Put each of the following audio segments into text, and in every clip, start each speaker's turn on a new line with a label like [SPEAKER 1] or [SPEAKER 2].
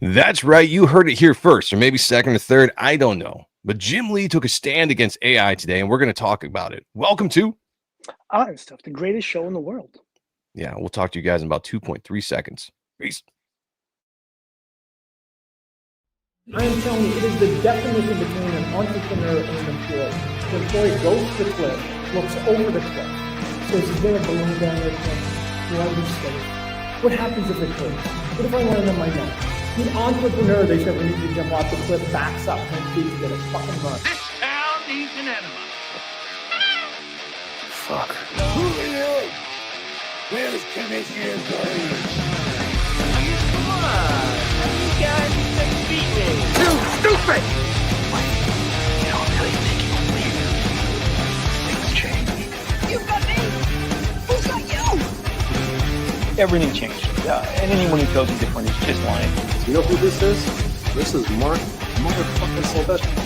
[SPEAKER 1] That's right. You heard it here first, or maybe second or third. I don't know. But Jim Lee took a stand against AI today, and we're going to talk about it. Welcome to.
[SPEAKER 2] Ahrent stuff, the greatest show in the world.
[SPEAKER 1] Yeah, we'll talk to you guys in about 2.3 seconds. Peace.
[SPEAKER 3] I am telling you, it is the definition between an entrepreneur and an employee. The employee goes to the cliff, looks over the cliff, says, is there a balloon down there? Will I be safe? What happens if it hurts? What if I land on my neck? The entrepreneur, they said, we need to jump off the cliff, backs up 10 feet to get a fucking run.
[SPEAKER 4] This town needs an enema.
[SPEAKER 1] Fuck.
[SPEAKER 5] Julio! Where's Commissioner Gordon?
[SPEAKER 4] Come on, you guys can beat me.
[SPEAKER 5] You stupid!
[SPEAKER 4] You don't really think you can leave. Things change.
[SPEAKER 6] You got me! Who's got you?
[SPEAKER 7] Everything changed. And anyone who tells you different is just lying.
[SPEAKER 8] You know who this is? This is Mark motherfucking Sylvester.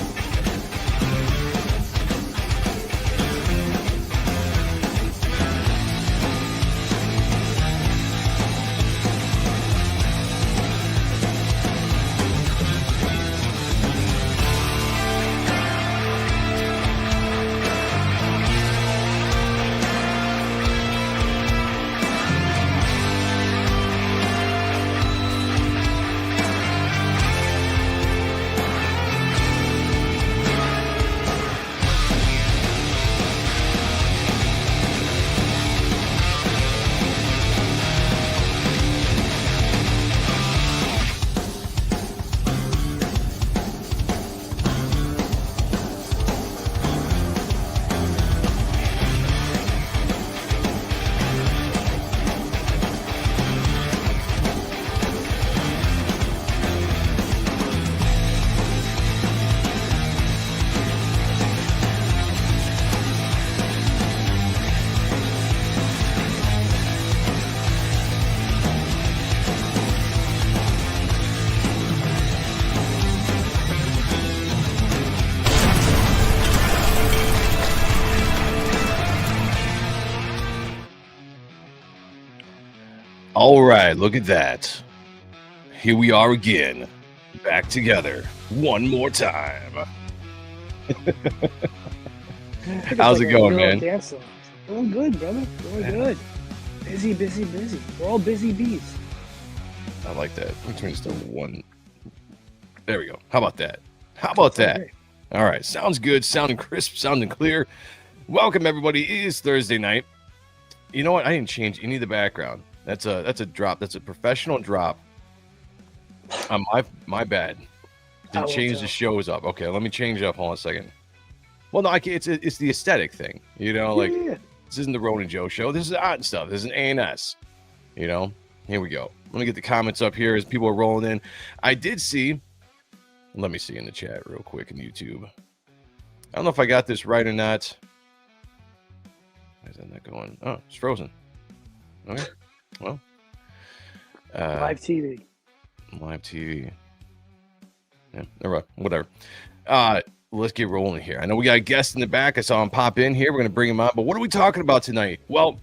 [SPEAKER 1] All right, look at that. Here we are again, back together one more time. How's it going, man?
[SPEAKER 2] Doing good, brother. Doing good. Busy, busy, busy. We're all busy bees.
[SPEAKER 1] I like that. Let me turn this to one. There we go. How about that? How about that? All right. Sounds good. Sounding crisp. Sounding clear. Welcome, everybody. It is Thursday night. You know what? I didn't change any of the background. That's a drop. That's a professional drop. My bad. Didn't change the shows up. Okay, let me change it up. Hold on a second. Well, no, I can't. It's the aesthetic thing. You know, like this isn't the Ronan Joe show. This is Ahrent stuff. This is an ANS. You know, here we go. Let me get the comments up here as people are rolling in. I did see. Let me see in the chat real quick in YouTube. I don't know if I got this right or not. Why is that not going? Oh, it's frozen. Okay. Well,
[SPEAKER 2] live TV.
[SPEAKER 1] Yeah, all right, whatever. Let's get rolling here. I know we got a guest in the back. I saw him pop in here. We're gonna bring him on. But what are we talking about tonight? Well,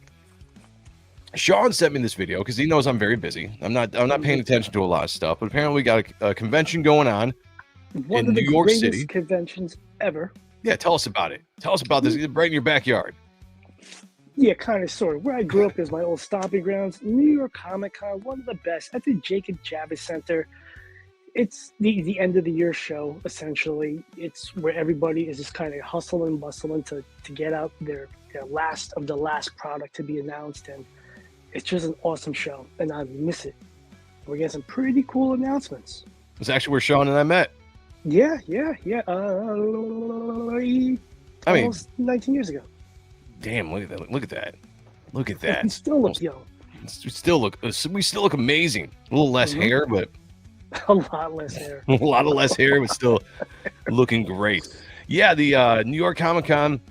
[SPEAKER 1] Sean sent me this video because he knows I'm very busy. I'm not paying attention to a lot of stuff. But apparently, we got a convention going on in New York City.
[SPEAKER 2] Conventions ever.
[SPEAKER 1] Yeah, tell us about it. Tell us about this. Right in your backyard.
[SPEAKER 2] Yeah, kind of, sort of. Where I grew up is my old stomping grounds. New York Comic Con, one of the best. At the Jacob Javits Center. It's the end of the year show, essentially. It's where everybody is just kind of hustling, bustling to get out their last of the last product to be announced. And it's just an awesome show, and I miss it. We're getting some pretty cool announcements.
[SPEAKER 1] It's actually where Sean and I met.
[SPEAKER 2] Yeah. Almost 19 years ago.
[SPEAKER 1] Damn, look at that. Look at that.
[SPEAKER 2] We still look young.
[SPEAKER 1] We still look amazing. A little less hair, but
[SPEAKER 2] a lot less hair.
[SPEAKER 1] A lot of less hair, but still looking great. Yeah, the New York Comic Con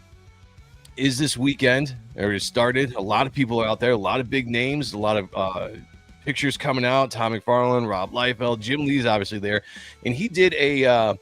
[SPEAKER 1] is this weekend. It started. A lot of people are out there. A lot of big names. A lot of pictures coming out. Tom McFarlane, Rob Liefeld, Jim Lee's obviously there, and he did an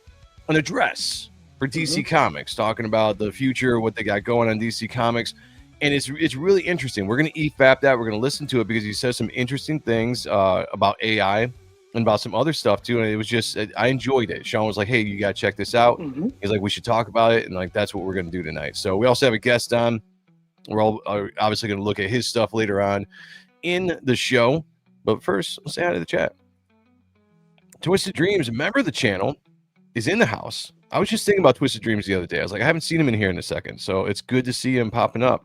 [SPEAKER 1] address for DC Comics, talking about the future, what they got going on DC Comics, and it's really interesting. We're going to EFAP that. We're going to listen to it because he says some interesting things about AI and about some other stuff too. And it was just, I enjoyed it. Sean was like, "Hey, you got to check this out."
[SPEAKER 2] Mm-hmm.
[SPEAKER 1] He's like, "We should talk about it." And like, that's what we're going to do tonight. So we also have a guest on. We're all obviously going to look at his stuff later on in the show. But first, let's say hi to the chat. Twisted Dreams, a member of the channel, is in the house. I was just thinking about Twisted Dreams the other day. I was like, I haven't seen him in here in a second. So it's good to see him popping up.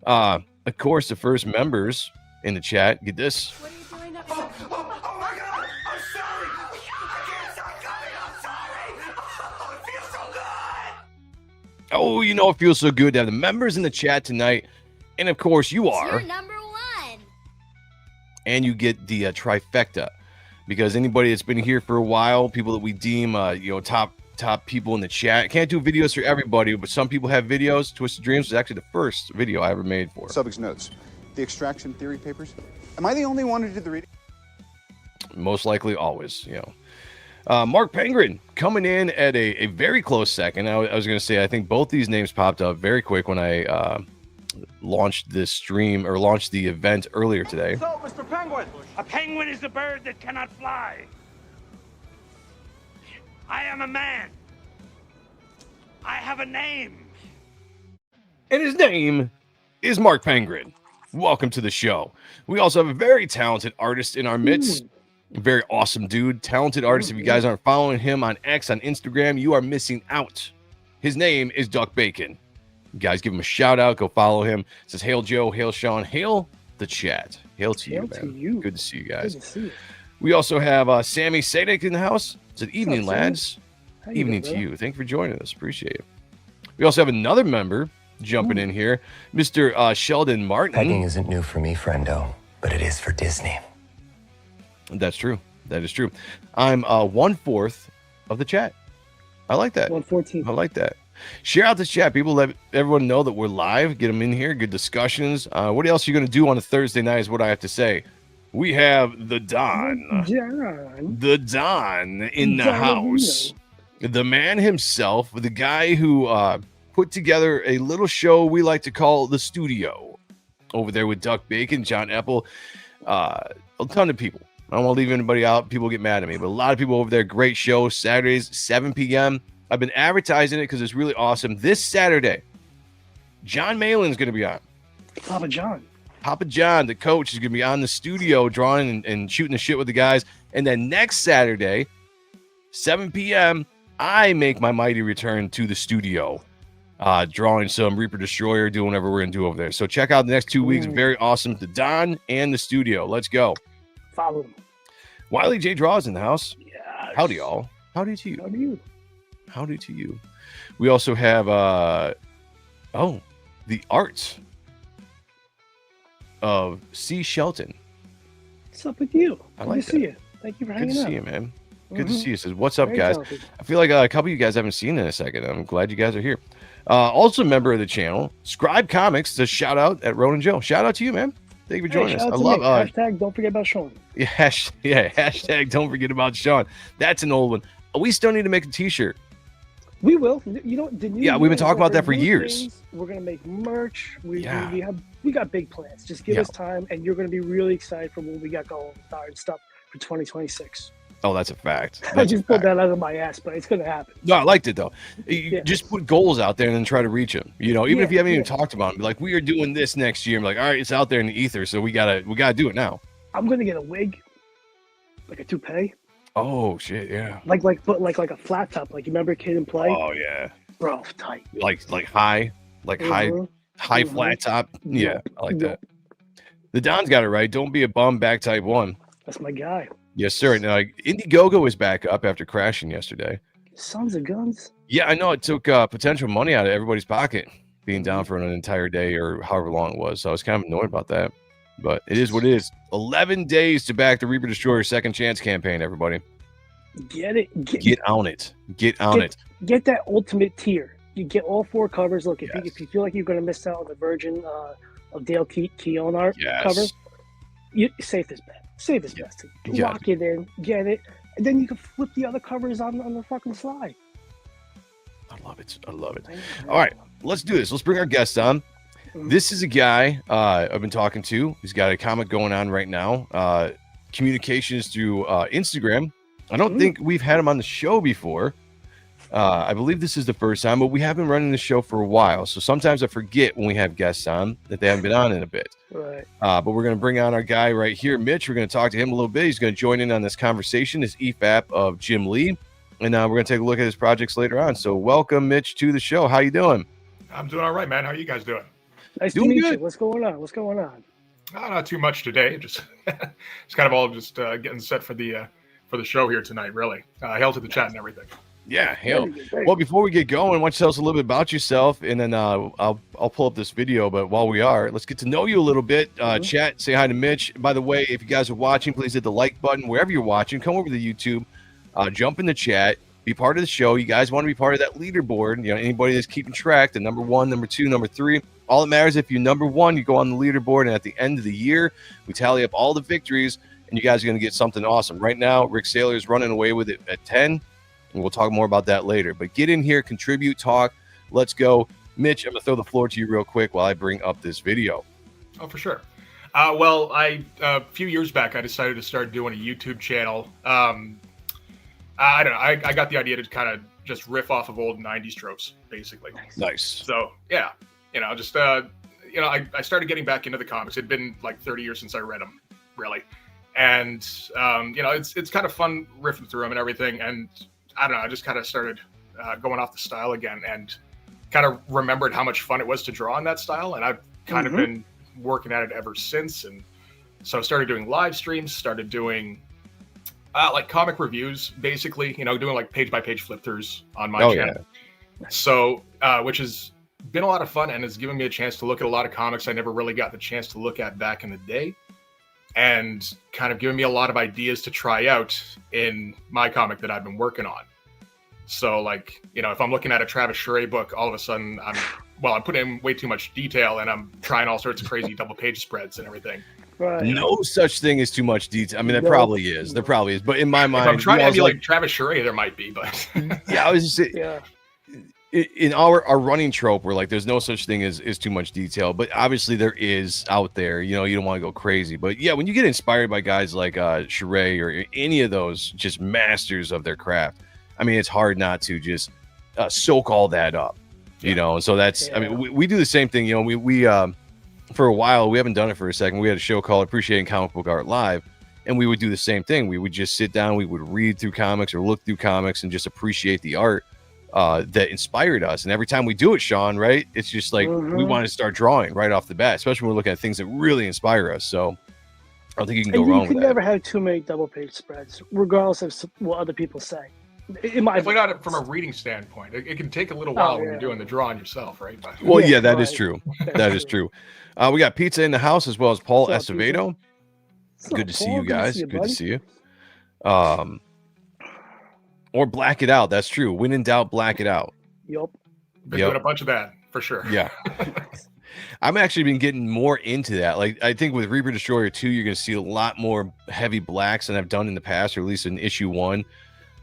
[SPEAKER 1] Of course, the first members in the chat, get this.
[SPEAKER 6] What are you doing up
[SPEAKER 5] Oh my God! I'm sorry! I can't stop coming! I'm sorry! Oh, it feels so good!
[SPEAKER 1] Oh, you know, it feels so good to have the members in the chat tonight. And of course, you are.
[SPEAKER 6] You're number one.
[SPEAKER 1] And you get the trifecta. Because anybody that's been here for a while, people that we deem, top people in the chat. Can't do videos for everybody, but some people have videos. Twisted Dreams was actually the first video I ever made for.
[SPEAKER 9] Subject's notes. The extraction theory papers. Am I the only one who did the reading?
[SPEAKER 1] Most likely, always, Mark Penguin coming in at a very close second. I was going to say, I think both these names popped up very quick when I launched this stream or launched the event earlier today.
[SPEAKER 5] So, Mr. Penguin, a penguin is a bird that cannot fly. I am a man. I have a name.
[SPEAKER 1] And his name is Mark Penguin. Welcome to the show. We also have a very talented artist in our midst. Very awesome dude. Talented artist. If you guys aren't following him on X, on Instagram, you are missing out. His name is Duck Bacon. You guys give him a shout out. Go follow him. It says, "Hail Joe, hail Sean, hail the chat." Hail to you, man. Good to see you guys.
[SPEAKER 2] Good to see you.
[SPEAKER 1] We also have Sammy Sadek in the house. It's an evening,
[SPEAKER 2] What's up,
[SPEAKER 1] lads.
[SPEAKER 2] How you
[SPEAKER 1] Evening
[SPEAKER 2] doing,
[SPEAKER 1] to
[SPEAKER 2] brother?
[SPEAKER 1] you. Thank you for joining us. Appreciate it. We also have another member jumping in here, Mr. Sheldon Martin.
[SPEAKER 10] Pegging isn't new for me, friendo, but it is for Disney.
[SPEAKER 1] That's true. That is true. I'm 1/4 of the chat. I like that.
[SPEAKER 2] 114.
[SPEAKER 1] I like that. Share out this chat. People, let everyone know that we're live. Get them in here. Good discussions. What else are you going to do on a Thursday night is what I have to say. We have the Don.
[SPEAKER 2] John.
[SPEAKER 1] The Don in the house. The man himself, the guy who put together a little show we like to call The Studio over there with Duck Bacon, John Epple, a ton of people. I don't want to leave anybody out. People get mad at me, but a lot of people over there. Great show. Saturdays, 7 p.m. I've been advertising it because it's really awesome. This Saturday, John Malin's going to be on.
[SPEAKER 2] Papa John.
[SPEAKER 1] Papa John, the coach, is going to be on the studio drawing and shooting the shit with the guys. And then next Saturday, 7 p.m., I make my mighty return to the studio, drawing some Reaper Destroyer, doing whatever we're going to do over there. So check out the next 2 weeks. Very awesome. The Don and the studio. Let's go.
[SPEAKER 2] Follow him.
[SPEAKER 1] Wiley J. Draws in the house.
[SPEAKER 2] Yeah.
[SPEAKER 1] Howdy, y'all. Howdy to you.
[SPEAKER 2] How are you?
[SPEAKER 1] Howdy to you. We also have, the art of C. Shelton.
[SPEAKER 2] What's up with you?
[SPEAKER 1] I
[SPEAKER 2] Good
[SPEAKER 1] like
[SPEAKER 2] to see
[SPEAKER 1] that.
[SPEAKER 2] you. Thank you for
[SPEAKER 1] Good
[SPEAKER 2] hanging
[SPEAKER 1] to
[SPEAKER 2] out.
[SPEAKER 1] see you, man. Good to see you. Says, what's up,
[SPEAKER 2] Very
[SPEAKER 1] guys?
[SPEAKER 2] talented.
[SPEAKER 1] I feel like a couple of you guys haven't seen in a second. I'm glad you guys are here. Also a member of the channel, Scribe Comics, says shout out at Ronan Joe. Shout out to you, man. Thank you for joining us.
[SPEAKER 2] shout
[SPEAKER 1] I
[SPEAKER 2] out to
[SPEAKER 1] love
[SPEAKER 2] me. Hashtag don't forget about Sean.
[SPEAKER 1] hashtag don't forget about Sean. That's an old one. We still need to make a t-shirt.
[SPEAKER 2] We will. You know, the new
[SPEAKER 1] Yeah, we've been
[SPEAKER 2] year,
[SPEAKER 1] talking about
[SPEAKER 2] we're
[SPEAKER 1] that for
[SPEAKER 2] doing
[SPEAKER 1] years.
[SPEAKER 2] things. We're gonna make merch. We
[SPEAKER 1] Yeah.
[SPEAKER 2] we got big plans. Just give
[SPEAKER 1] Yeah.
[SPEAKER 2] us time, and you're gonna be really excited for what we got going with our stuff for 2026.
[SPEAKER 1] Oh, that's a fact.
[SPEAKER 2] I
[SPEAKER 1] That's a
[SPEAKER 2] just pulled
[SPEAKER 1] fact.
[SPEAKER 2] that out of my ass, but it's gonna happen.
[SPEAKER 1] No, I liked it though. You
[SPEAKER 2] Yeah.
[SPEAKER 1] just put goals out there and then try to reach them. You know, even if
[SPEAKER 2] Yeah,
[SPEAKER 1] you haven't even
[SPEAKER 2] yeah.
[SPEAKER 1] talked about them, be like, we are doing this next year. I'm like, all right, it's out there in the ether, so we gotta do it now.
[SPEAKER 2] I'm gonna get a wig, like a toupee,
[SPEAKER 1] Oh shit, yeah.
[SPEAKER 2] like a flat top. Like you remember Kid and Play,
[SPEAKER 1] Oh yeah.
[SPEAKER 2] bro, tight.
[SPEAKER 1] Like high
[SPEAKER 2] Mhm.
[SPEAKER 1] high
[SPEAKER 2] Mhm.
[SPEAKER 1] flat top. Yeah,
[SPEAKER 2] Yep.
[SPEAKER 1] I like
[SPEAKER 2] Yep.
[SPEAKER 1] that. The Don's got it right. Don't be a bum, back type 1.
[SPEAKER 2] That's my guy.
[SPEAKER 1] Yes, sir. Now, Indiegogo is back up after crashing yesterday.
[SPEAKER 2] Sons of guns.
[SPEAKER 1] Yeah, I know it took potential money out of everybody's pocket being down for an entire day or however long it was. So I was kind of annoyed about that. But it is what it is. 11 days to back the Reaper Destroyer Second Chance campaign, everybody.
[SPEAKER 2] Get it.
[SPEAKER 1] Get on it. Get on it.
[SPEAKER 2] Get that ultimate tier. You get all 4 covers. Look, if
[SPEAKER 1] Yes.
[SPEAKER 2] you feel like you're going to miss out on the Virgin of Dale Keown art
[SPEAKER 1] Yes.
[SPEAKER 2] cover, you save this bet. Save this bet.
[SPEAKER 1] Yeah.
[SPEAKER 2] Lock it in. Get it. And then you can flip the other covers on the fucking slide.
[SPEAKER 1] I love it. I love it. All right, let's do this. Let's bring our guest on. This is a guy I've been talking to. He's got a comic going on right now. communications through Instagram. I don't think we've had him on the show before. I believe this is the first time, but we have been running the show for a while. So sometimes I forget when we have guests on that they haven't been on in a bit.
[SPEAKER 2] Right.
[SPEAKER 1] But we're going to bring on our guy right here, Mitch. We're going to talk to him a little bit. He's going to join in on this conversation, this EFAP of Jim Lee. And we're going to take a look at his projects later on. So welcome, Mitch, to the show. How you doing?
[SPEAKER 11] I'm doing all right, man. How are you guys doing?
[SPEAKER 2] Nice to meet you. What's going on? What's going on?
[SPEAKER 11] Not too much today. Just it's kind of all just getting set for the show here tonight. Really, hail to the chat and everything.
[SPEAKER 1] Yeah, hail. Well, before we get going, why don't you tell us a little bit about yourself, and then I'll pull up this video. But while we are, let's get to know you a little bit. Chat, say hi to Mitch. By the way, if you guys are watching, please hit the like button wherever you're watching. Come over to YouTube, jump in the chat, be part of the show. You guys want to be part of that leaderboard? You know, anybody that's keeping track, the number 1, number 2, number 3. All that matters, if you're number 1, you go on the leaderboard, and at the end of the year, we tally up all the victories, and you guys are going to get something awesome. Right now, Rick Saylor is running away with it at 10. And we'll talk more about that later. But get in here, contribute, talk. Let's go. Mitch, I'm going to throw the floor to you real quick while I bring up this video.
[SPEAKER 11] Oh, for sure. Well, a few years back, I decided to start doing a YouTube channel. I don't know. I got the idea to kind of just riff off of old 90s tropes, basically.
[SPEAKER 1] Nice.
[SPEAKER 11] So, yeah. Just, I started getting back into the comics. It'd been like 30 years since I read them, really. And, it's kind of fun riffing through them and everything. And I don't know, I just kind of started going off the style again and kind of remembered how much fun it was to draw in that style. And I've kind of been working at it ever since. And so I started doing live streams, started doing like comic reviews, basically, doing like page by page flip throughs on my channel. Yeah. So, which has been a lot of fun and has given me a chance to look at a lot of comics I never really got the chance to look at back in the day. And kind of giving me a lot of ideas to try out in my comic that I've been working on. So, like, if I'm looking at a Travis Charest book, all of a sudden I'm putting in way too much detail and I'm trying all sorts of crazy double page spreads and everything.
[SPEAKER 2] Right.
[SPEAKER 1] No such thing as too much detail. I mean, there probably is. There probably is. But in my mind,
[SPEAKER 11] if I'm trying to be like Travis Charest, there might be, but
[SPEAKER 1] yeah, I was just saying, in our running trope, we're like, there's no such thing as too much detail, but obviously there is out there. You don't want to go crazy, but yeah, when you get inspired by guys like Charest or any of those just masters of their craft, I mean, it's hard not to just soak all that up, And so that's, I mean, we do the same thing. We for a while, we haven't done it for a second. We had a show called Appreciating Comic Book Art Live, and we would do the same thing. We would just sit down, we would read through comics or look through comics and just appreciate the art that inspired us. And every time we do it, Sean, right, it's just like we want to start drawing right off the bat, especially when we're looking at things that really inspire us. So I don't think you can go wrong with that.
[SPEAKER 2] You can never have too many double page spreads, regardless of what other people say.
[SPEAKER 11] Definitely not from a reading standpoint. It can take a little while when you're doing the drawing yourself, right? But,
[SPEAKER 1] well, yeah, that is true. That is true. We got Pizza in the house as well as Paul Acevedo. Good to see you guys. Good to see you. Or black it out. That's true. When in doubt, black it out.
[SPEAKER 2] Yep.
[SPEAKER 11] Been doing a bunch of that for sure.
[SPEAKER 1] Yeah. I'm actually been getting more into that. Like, I think with Reaper Destroyer 2, you're going to see a lot more heavy blacks than I've done in the past, or at least in issue 1.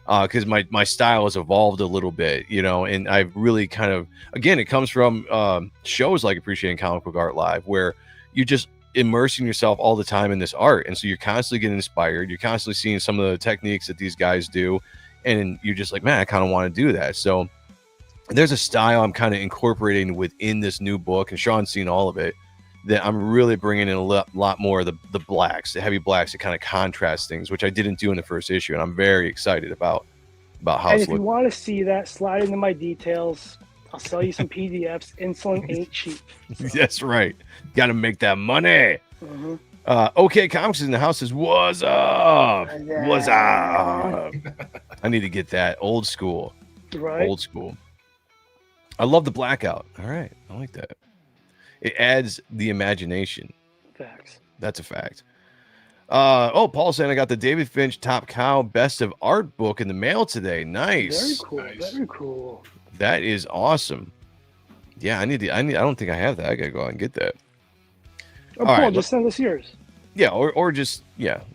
[SPEAKER 1] Because my style has evolved a little bit, and I've really kind of, again, it comes from shows like Appreciating Comic Book Art Live, where you're just immersing yourself all the time in this art. And so you're constantly getting inspired. You're constantly seeing some of the techniques that these guys do. And you're just like, man, I kind of want to do that. So there's a style I'm kind of incorporating within this new book, and Sean's seen all of it, that I'm really bringing in a lot more of the blacks, the heavy blacks that kind of contrast things, which I didn't do in the first issue. And I'm very excited about how
[SPEAKER 2] and
[SPEAKER 1] it's
[SPEAKER 2] if you want to see that, slide into my details. I'll sell you some PDFs. Insulin ain't cheap. So.
[SPEAKER 1] That's right. Got to make that money. Okay, Comics in the house says, what's up? What's up? I need to get that old school.
[SPEAKER 2] Right.
[SPEAKER 1] Old school. I love the blackout. All right. I like that. It adds the imagination.
[SPEAKER 2] Facts.
[SPEAKER 1] That's a fact. Paul saying I got the David Finch Top Cow Best of Art book in the mail today. Nice.
[SPEAKER 2] Very cool.
[SPEAKER 11] Nice.
[SPEAKER 2] Very cool.
[SPEAKER 1] That is awesome. Yeah, I don't think I have that. I gotta go out and get that.
[SPEAKER 2] Or Paul, just send us yours.
[SPEAKER 1] Yeah, or just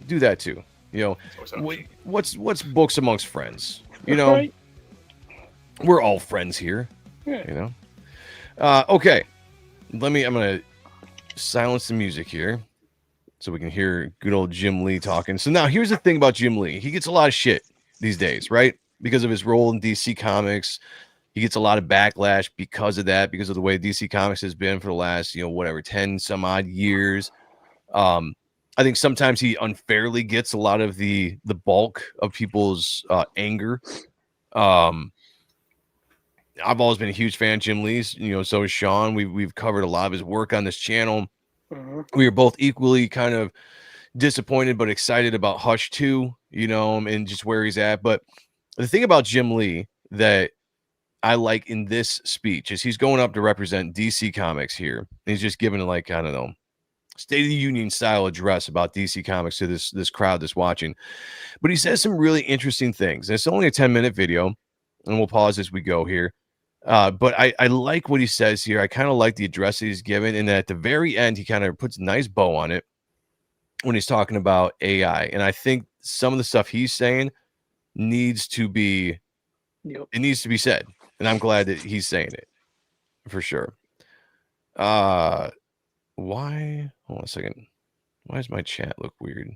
[SPEAKER 1] do that too. What's books amongst friends?
[SPEAKER 2] Right.
[SPEAKER 1] We're all friends here.
[SPEAKER 2] Yeah.
[SPEAKER 1] Okay. I'm gonna silence the music here. so we can hear good old Jim Lee talking. So now here's the thing about Jim Lee. He gets a lot of shit these days, right? Because of his role in DC Comics. He gets a lot of backlash because of that, because of the way DC Comics has been for the last, 10 some odd years. I think sometimes he unfairly gets a lot of the bulk of people's anger. I've always been a huge fan of Jim Lee's, so is Sean. We've covered a lot of his work on this channel. We are both equally kind of disappointed but excited about Hush 2, and just where he's at. But the thing about Jim Lee that I like in this speech is he's going up to represent DC Comics here. He's just giving like, I don't know, State of the Union style address about DC Comics to this crowd that's watching. But he says some really interesting things. And it's only a 10-minute video, and we'll pause as we go here. But I like what he says here. I kind of like the address that he's given, and at the very end, he kind of puts a nice bow on it when he's talking about AI. And I think some of the stuff he's saying needs to be said. And I'm glad that he's saying it for sure. Why? Hold on a second. Why does my chat look weird?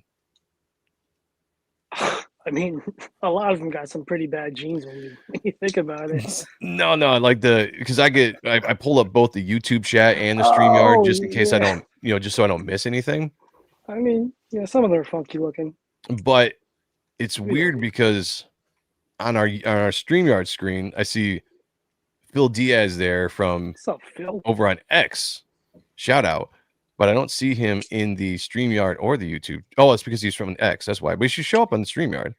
[SPEAKER 2] I mean, a lot of them got some pretty bad genes when you think about it.
[SPEAKER 1] No, like because I pull up both the YouTube chat and the StreamYard just in case I don't, just so I don't miss anything.
[SPEAKER 2] I mean, yeah, some of them are funky looking.
[SPEAKER 1] But it's weird because on our StreamYard screen, I see Phil Diaz there from
[SPEAKER 2] What's up, Phil?
[SPEAKER 1] Over on X. Shout out. But I don't see him in the StreamYard or the YouTube. Oh, it's because he's from X. That's why. But he should show up on the StreamYard.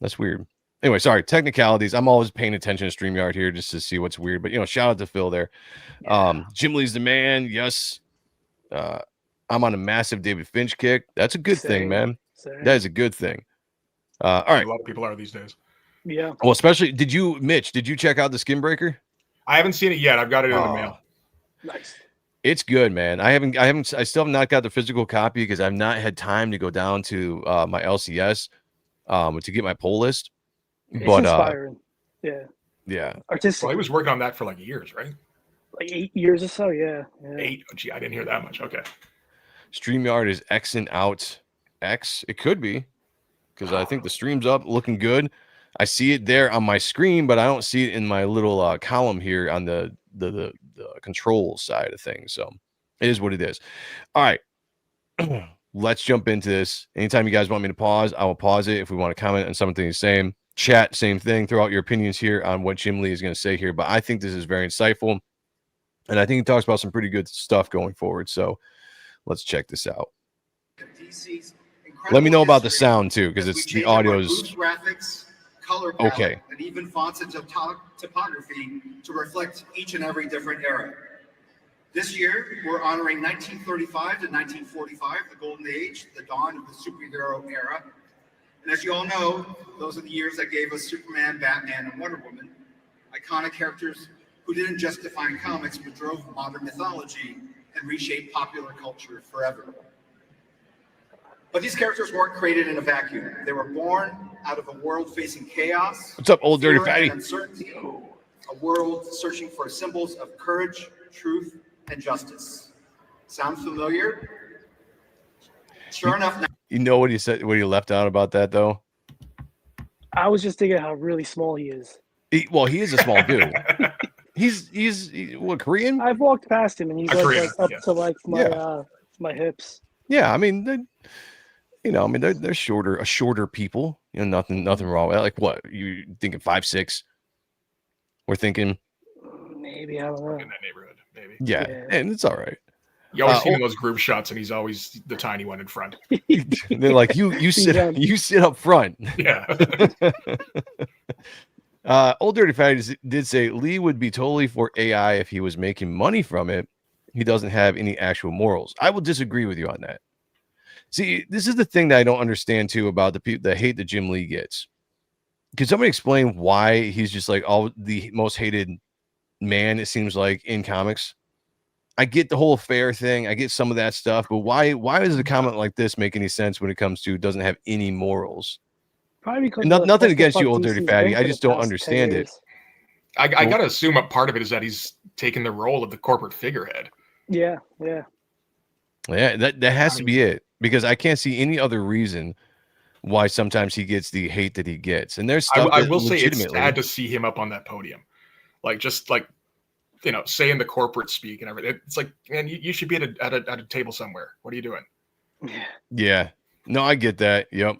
[SPEAKER 1] That's weird. Anyway, sorry. Technicalities. I'm always paying attention to StreamYard here just to see what's weird. But, shout out to Phil there. Yeah. Jim Lee's the man. Yes. I'm on a massive David Finch kick. That's a good thing, man. That is a good thing. All right.
[SPEAKER 11] A lot of people are these days.
[SPEAKER 2] Yeah.
[SPEAKER 1] Well, especially, Mitch, did you check out the Skin Breaker?
[SPEAKER 11] I haven't seen it yet. I've got it in the mail.
[SPEAKER 2] Nice.
[SPEAKER 1] It's good, man. I still have not got the physical copy because I've not had time to go down to my LCS to get my pull list.
[SPEAKER 2] It's
[SPEAKER 1] but
[SPEAKER 2] inspiring.
[SPEAKER 1] Yeah.
[SPEAKER 2] Artistic.
[SPEAKER 11] Well, he was working on that for like years, right?
[SPEAKER 2] Like 8 years or so, yeah.
[SPEAKER 11] 8. Oh, gee, I didn't hear that much. Okay.
[SPEAKER 1] StreamYard is Xing out X. It could be because I think the stream's up, looking good. I see it there on my screen, but I don't see it in my little column here on the control side of things. So it is what it is. All right. Let's jump into this. Anytime you guys want me to pause, I will pause it. If we want to comment on something he's saying, chat, same thing. Throw out your opinions here on what Jim Lee is going to say here. But I think this is very insightful. And I think he talks about some pretty good stuff going forward. So let's check this out. Let me know about the sound too, because it's the audio's
[SPEAKER 12] graphics, color palette,
[SPEAKER 1] okay,
[SPEAKER 12] and even fonts and typography to reflect each and every different era. This year, we're honoring 1935 to 1945, the golden age, the dawn of the superhero era. And as you all know, those are the years that gave us Superman, Batman, and Wonder Woman, iconic characters who didn't just define comics, but drove modern mythology and reshaped popular culture forever. But these characters weren't created in a vacuum. They were born out of a world facing chaos.
[SPEAKER 1] What's up, old dirty fatty?
[SPEAKER 12] Uncertainty, a world searching for symbols of courage, truth, and justice. Sound familiar? Sure enough.
[SPEAKER 1] You know what he said? What he left out about that though?
[SPEAKER 2] I was just thinking how really small he is.
[SPEAKER 1] He is a small dude. He's what, Korean?
[SPEAKER 2] I've walked past him and he's
[SPEAKER 11] Korean,
[SPEAKER 2] up
[SPEAKER 11] yes.
[SPEAKER 2] to like my hips.
[SPEAKER 1] Yeah, I mean, they're shorter people. Nothing wrong with that. Like what? You thinking 5'6"? We're thinking
[SPEAKER 2] maybe, I don't know.
[SPEAKER 11] In that neighborhood, maybe.
[SPEAKER 1] Yeah, and it's all right.
[SPEAKER 11] You always see him in those group shots, and he's always the tiny one in front.
[SPEAKER 1] They're like, you sit up front.
[SPEAKER 11] Yeah.
[SPEAKER 1] Old Dirty Fatty did say Lee would be totally for AI if he was making money from it. He doesn't have any actual morals. I will disagree with you on that. See, this is the thing that I don't understand too about the people that hate that Jim Lee gets. Can somebody explain why he's just like all the most hated man, it seems like, in comics? I get the whole fair thing. I get some of that stuff, but why does a comment like this make any sense when it comes to doesn't have any morals?
[SPEAKER 2] Probably because
[SPEAKER 1] nothing against you, Old Dirty Fatty. I just don't understand it.
[SPEAKER 11] I got to assume a part of it is that he's taken the role of the corporate figurehead.
[SPEAKER 2] Yeah.
[SPEAKER 1] Yeah, that has to be it, because I can't see any other reason why sometimes he gets the hate that he gets. And there's stuff
[SPEAKER 11] I
[SPEAKER 1] that
[SPEAKER 11] will say it's
[SPEAKER 1] legitimately,
[SPEAKER 11] sad to see him up on that podium, like just like saying the corporate speak and everything. It's like, man, you should be at a table somewhere. What are you doing?
[SPEAKER 1] yeah, no, I get that. Yep.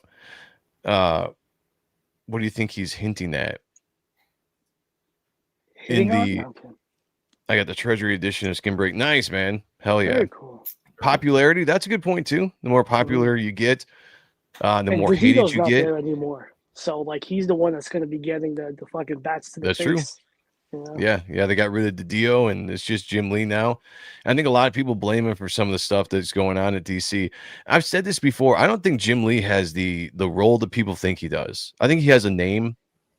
[SPEAKER 1] What do you think he's hinting at?
[SPEAKER 2] Hitting on? Okay.
[SPEAKER 1] I got the Treasury edition of Skin Break. Nice, man. Hell yeah.
[SPEAKER 2] Very cool.
[SPEAKER 1] Popularity, that's a good point too. The more popular you get, the
[SPEAKER 2] And
[SPEAKER 1] more hated
[SPEAKER 2] Vegito's
[SPEAKER 1] you
[SPEAKER 2] not
[SPEAKER 1] get.
[SPEAKER 2] there anymore. So like he's the one that's going to be getting the fucking bats to the
[SPEAKER 1] That's
[SPEAKER 2] face.
[SPEAKER 1] true.
[SPEAKER 2] You know?
[SPEAKER 1] Yeah, they got rid of the Dio, and it's just Jim Lee now. I think a lot of people blame him for some of the stuff that's going on at DC. I've said this before. I don't think Jim Lee has the role that people think he does. I think he has a name,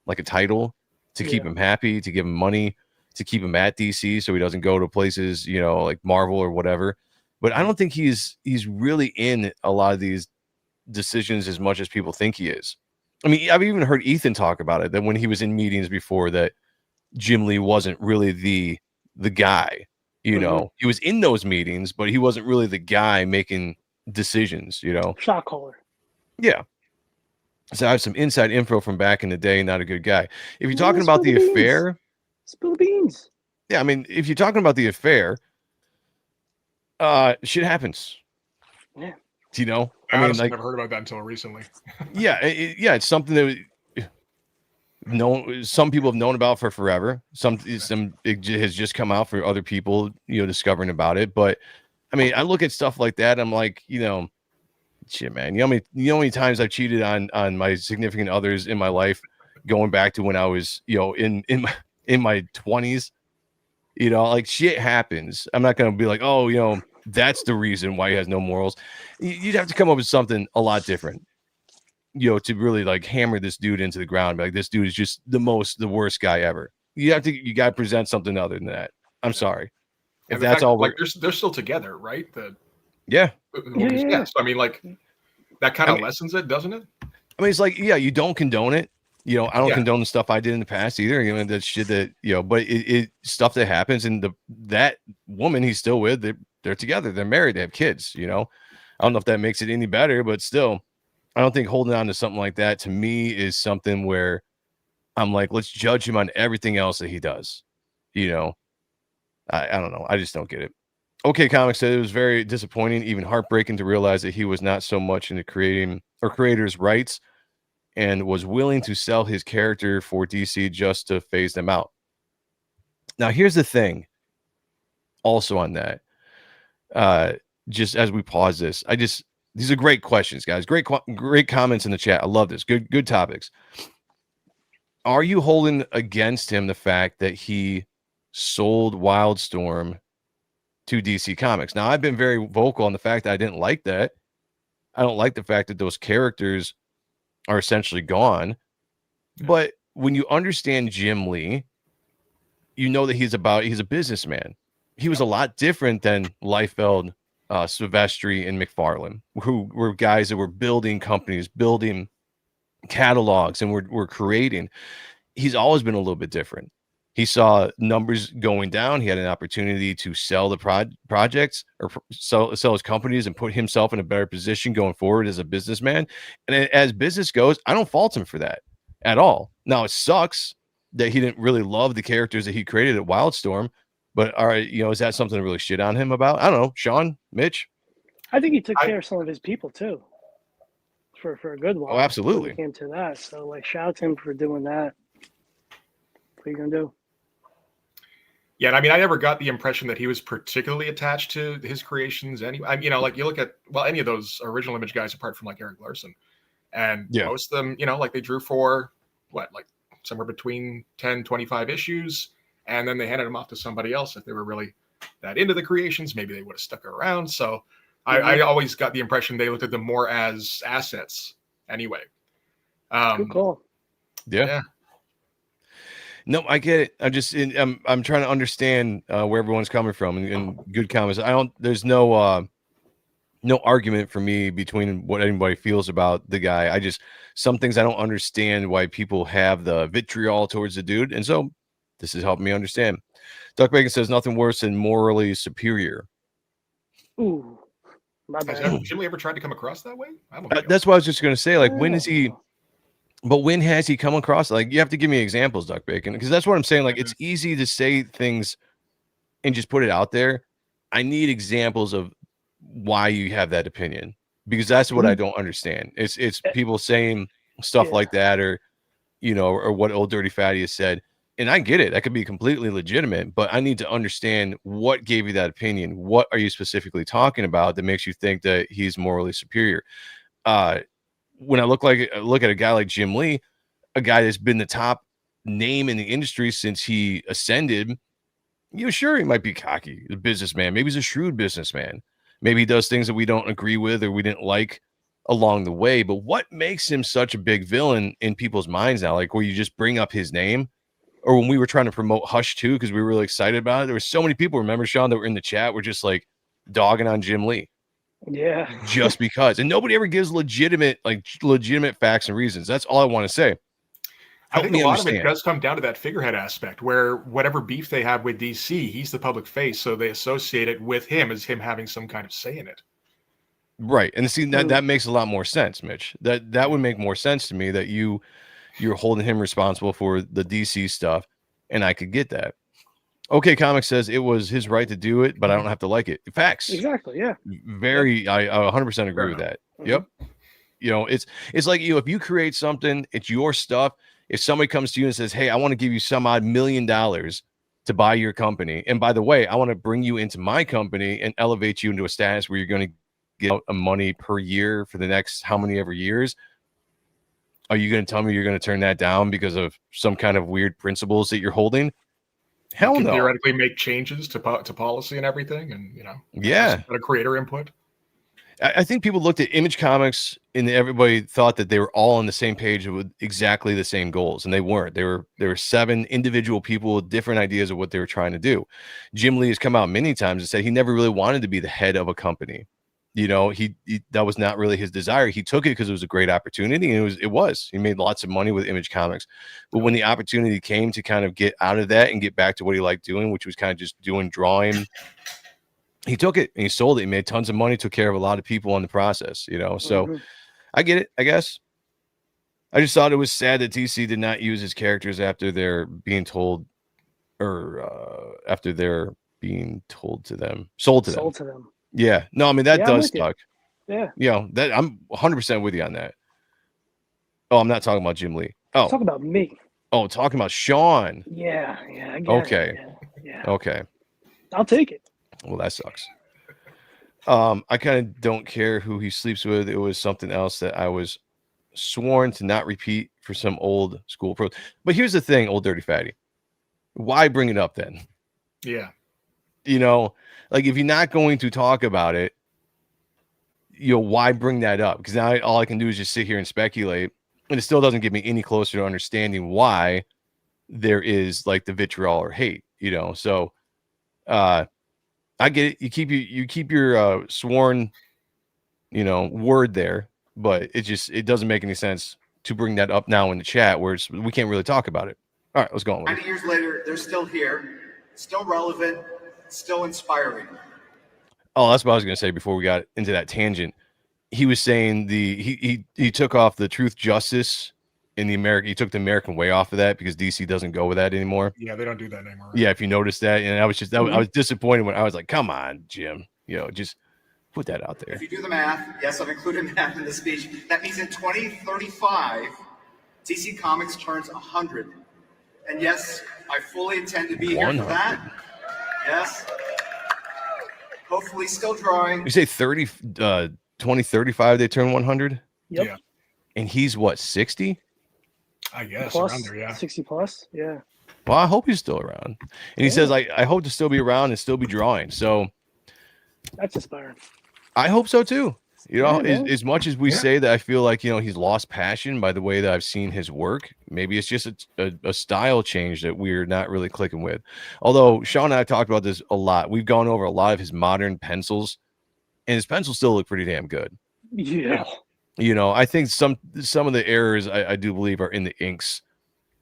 [SPEAKER 1] like a title, to keep him happy, to give him money, to keep him at DC, so he doesn't go to places, like Marvel or whatever. But I don't think he's really in a lot of these decisions as much as people think he is. I mean, I've even heard Ethan talk about it, that when he was in meetings before, that Jim Lee wasn't really the guy. He was in those meetings, but he wasn't really the guy making decisions.
[SPEAKER 2] Shot caller.
[SPEAKER 1] Yeah. So I have some inside info from back in the day. Not a good guy. If you're talking about the affair,
[SPEAKER 2] spill the beans.
[SPEAKER 1] Yeah, I mean, if you're talking about the affair, shit happens.
[SPEAKER 2] Yeah.
[SPEAKER 1] I mean, like,
[SPEAKER 11] never heard about that until recently.
[SPEAKER 1] yeah, it's something that some people have known about for forever. It has just come out for other people, discovering about it. But I mean, I look at stuff like that. I'm like, shit, man. You know how many times I've cheated on my significant others in my life, going back to when I was, in my 20s. Like, shit happens. I'm not gonna be like, oh, that's the reason why he has no morals. You'd have to come up with something a lot different, to really like hammer this dude into the ground. Like, this dude is just the worst guy ever. You got to present something other than that. I'm sorry. If that's all,
[SPEAKER 11] like they're still together, right?
[SPEAKER 1] Yeah.
[SPEAKER 11] So, I mean, like, that kind of lessens it, doesn't it?
[SPEAKER 1] I mean, it's like, yeah, you don't condone it. I don't condone the stuff I did in the past either. That shit that, but it stuff that happens, and that woman he's still with, they're together, they're married, they have kids. I don't know if that makes it any better, but still, I don't think holding on to something like that, to me, is something where I'm like, let's judge him on everything else that he does. I don't know. I just don't get it. Okay, Comics said it was very disappointing, even heartbreaking, to realize that he was not so much into creating or creators' rights, and was willing to sell his character for DC just to phase them out. Now, here's the thing. Also on that, just as we pause this, these are great questions, guys. Great comments in the chat. I love this. Good topics. Are you holding against him the fact that he sold Wildstorm to DC Comics? Now, I've been very vocal on the fact that I didn't like that. I don't like the fact that those characters are essentially gone. But when you understand Jim Lee, you know that he's a businessman. He was a lot different than Liefeld, Silvestri, and McFarlane, who were guys that were building companies, building catalogs, and were creating. He's always been a little bit different. He saw numbers going down. He had an opportunity to sell the projects or sell his companies and put himself in a better position going forward as a businessman. And as business goes, I don't fault him for that at all. Now, it sucks that he didn't really love the characters that he created at Wildstorm. But all right, is that something to really shit on him about? I don't know. Sean, Mitch?
[SPEAKER 2] I think he took care of some of his people too, for a good while.
[SPEAKER 1] Oh, absolutely.
[SPEAKER 2] When it came to that, so like, shout out to him for doing that. What are you gonna do?
[SPEAKER 11] Yeah, I mean, I never got the impression that he was particularly attached to his creations. Anyway, like, you look at any of those original Image guys, apart from like Eric Larson, and most of them, like, they drew for like somewhere between 10, 25 issues, and then they handed them off to somebody else. If they were really that into the creations, maybe they would have stuck around. So I always got the impression they looked at them more as assets anyway.
[SPEAKER 2] Good call.
[SPEAKER 1] Yeah. No, I get it. I'm trying to understand where everyone's coming from, and good comments. There's no argument for me between what anybody feels about the guy. Some things I don't understand why people have the vitriol towards the dude. And so this is helping me understand. Duck Bacon says nothing worse than morally superior.
[SPEAKER 2] Ooh. My
[SPEAKER 11] Has
[SPEAKER 2] bad.
[SPEAKER 11] Jim Lee ever tried to come across that way? I don't think.
[SPEAKER 1] That's what I was just going to say. Like, when is he?
[SPEAKER 2] Oh.
[SPEAKER 1] But when has he come across? Like, you have to give me examples, Duck Bacon, because that's what I'm saying. Like, it's easy to say things and just put it out there. I need examples of why you have that opinion, because that's what I don't understand. It's people saying stuff like that, or or what Old Dirty Fatty has said. And I get it. That could be completely legitimate, but I need to understand what gave you that opinion. What are you specifically talking about that makes you think that he's morally superior? When I look at a guy like Jim Lee, a guy that's been the top name in the industry since he ascended, sure, he might be cocky, a businessman. Maybe he's a shrewd businessman. Maybe he does things that we don't agree with or we didn't like along the way. But what makes him such a big villain in people's minds now? Like, where you just bring up his name, or when we were trying to promote Hush 2 because we were really excited about it, there were so many people, remember, Sean, that were in the chat, were just like dogging on Jim Lee.
[SPEAKER 2] Yeah.
[SPEAKER 1] Just because. And nobody ever gives legitimate facts and reasons. That's all I want to say.
[SPEAKER 11] I think a lot of it does come down to that figurehead aspect, where whatever beef they have with DC, he's the public face, so they associate it with him as him having some kind of say in it.
[SPEAKER 1] Right. And see, that makes a lot more sense, Mitch. That would make more sense to me, that you're holding him responsible for the DC stuff, and I could get that. Okay, Comics says it was his right to do it, but I don't have to like it. Facts.
[SPEAKER 2] Exactly. Yeah.
[SPEAKER 1] I 100% agree with that. Yep. It's like if you create something, it's your stuff. If somebody comes to you and says, "Hey, I want to give you some odd $1 million to buy your company, and by the way, I want to bring you into my company and elevate you into a status where you're going to get a money per year for the next how many ever years," are you going to tell me you're going to turn that down because of some kind of weird principles that you're holding? Hell no. You can
[SPEAKER 11] theoretically make changes to policy and everything, and a creator input.
[SPEAKER 1] I think people looked at Image Comics and everybody thought that they were all on the same page with exactly the same goals, and they weren't. There were 7 individual people with different ideas of what they were trying to do. Jim Lee has come out many times and said he never really wanted to be the head of a company. He that was not really his desire. He took it because it was a great opportunity, and it was. He made lots of money with Image Comics, but when the opportunity came to kind of get out of that and get back to what he liked doing, which was kind of just doing drawing, he took it and he sold it. He made tons of money, took care of a lot of people in the process, So I get it, I guess. I just thought it was sad that DC did not use his characters after they're being told, or after they're being told to them, sold to them. Yeah. No, I mean, that does suck.
[SPEAKER 2] Yeah.
[SPEAKER 1] That I'm 100% with you on that. Oh, I'm not talking about Jim Lee. Oh,
[SPEAKER 2] talking about me.
[SPEAKER 1] Oh, talking about Sean.
[SPEAKER 2] Yeah. I get
[SPEAKER 1] okay.
[SPEAKER 2] It. Yeah.
[SPEAKER 1] Okay.
[SPEAKER 2] I'll take it.
[SPEAKER 1] Well, that sucks. I kind of don't care who he sleeps with. It was something else that I was sworn to not repeat for some old school pros. But here's the thing, Old Dirty Fatty. Why bring it up then?
[SPEAKER 11] Yeah.
[SPEAKER 1] Like, if you're not going to talk about it, why bring that up? Because now all I can do is just sit here and speculate, and it still doesn't get me any closer to understanding why there is like the vitriol or hate, So, I get it. You keep your sworn, word there, but it doesn't make any sense to bring that up now in the chat where we can't really talk about it. All right, let's go on.
[SPEAKER 12] 90 years later, they're still here, still relevant, still inspiring.
[SPEAKER 1] Oh, that's what I was going to say before we got into that tangent. He was saying he took off the truth, justice in the American. He took the American way off of that because DC doesn't go with that anymore.
[SPEAKER 11] Yeah, they don't do that anymore. Right?
[SPEAKER 1] Yeah, if you noticed that, and I was disappointed when I was like, "Come on, Jim, just put that out there."
[SPEAKER 12] If you do the math, yes, I've included math in the speech. That means in 2035, DC Comics turns 100, and yes, I fully intend to be here for that. Yes. Hopefully, still drawing.
[SPEAKER 1] You say 2035 they turn 100?
[SPEAKER 2] Yep.
[SPEAKER 11] Yeah.
[SPEAKER 1] And he's what, 60?
[SPEAKER 11] I guess
[SPEAKER 2] plus,
[SPEAKER 11] around there, yeah.
[SPEAKER 2] 60 plus, yeah.
[SPEAKER 1] Well, I hope he's still around. And he says, I hope to still be around and still be drawing. So
[SPEAKER 2] that's inspiring.
[SPEAKER 1] I hope so too. As much as we say that I feel like, he's lost passion by the way that I've seen his work, maybe it's just a style change that we're not really clicking with. Although Sean and I have talked about this a lot. We've gone over a lot of his modern pencils, and his pencils still look pretty damn good.
[SPEAKER 2] Yeah.
[SPEAKER 1] I think some of the errors I do believe are in the inks.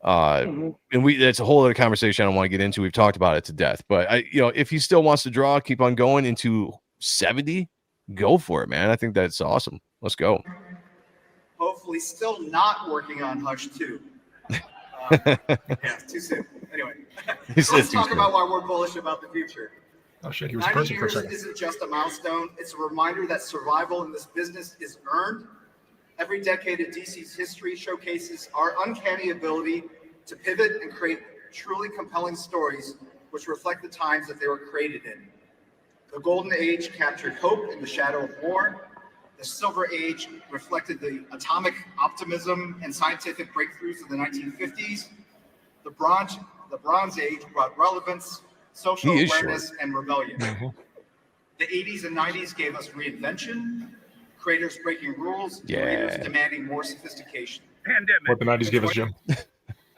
[SPEAKER 1] And that's a whole other conversation I don't want to get into. We've talked about it to death. But if he still wants to draw, keep on going into 70, go for it, man. I think that's awesome. Let's go.
[SPEAKER 12] Hopefully still not working on Hush 2. Yeah, it's too soon. Anyway, let's talk about why we're bullish about the future.
[SPEAKER 11] Oh shit, he was
[SPEAKER 12] 90
[SPEAKER 11] person for a
[SPEAKER 12] years
[SPEAKER 11] second.
[SPEAKER 12] isn't just a milestone. It's a reminder that survival in this business is earned. Every decade of DC's history showcases our uncanny ability to pivot and create truly compelling stories which reflect the times that they were created in. The Golden Age captured hope in the shadow of war. The Silver Age reflected the atomic optimism and scientific breakthroughs of the 1950s. The Bronze Age brought relevance, social awareness, and rebellion. The 80s and 90s gave us reinvention, creators breaking rules, readers demanding more sophistication.
[SPEAKER 11] What the 90s give us, Jim?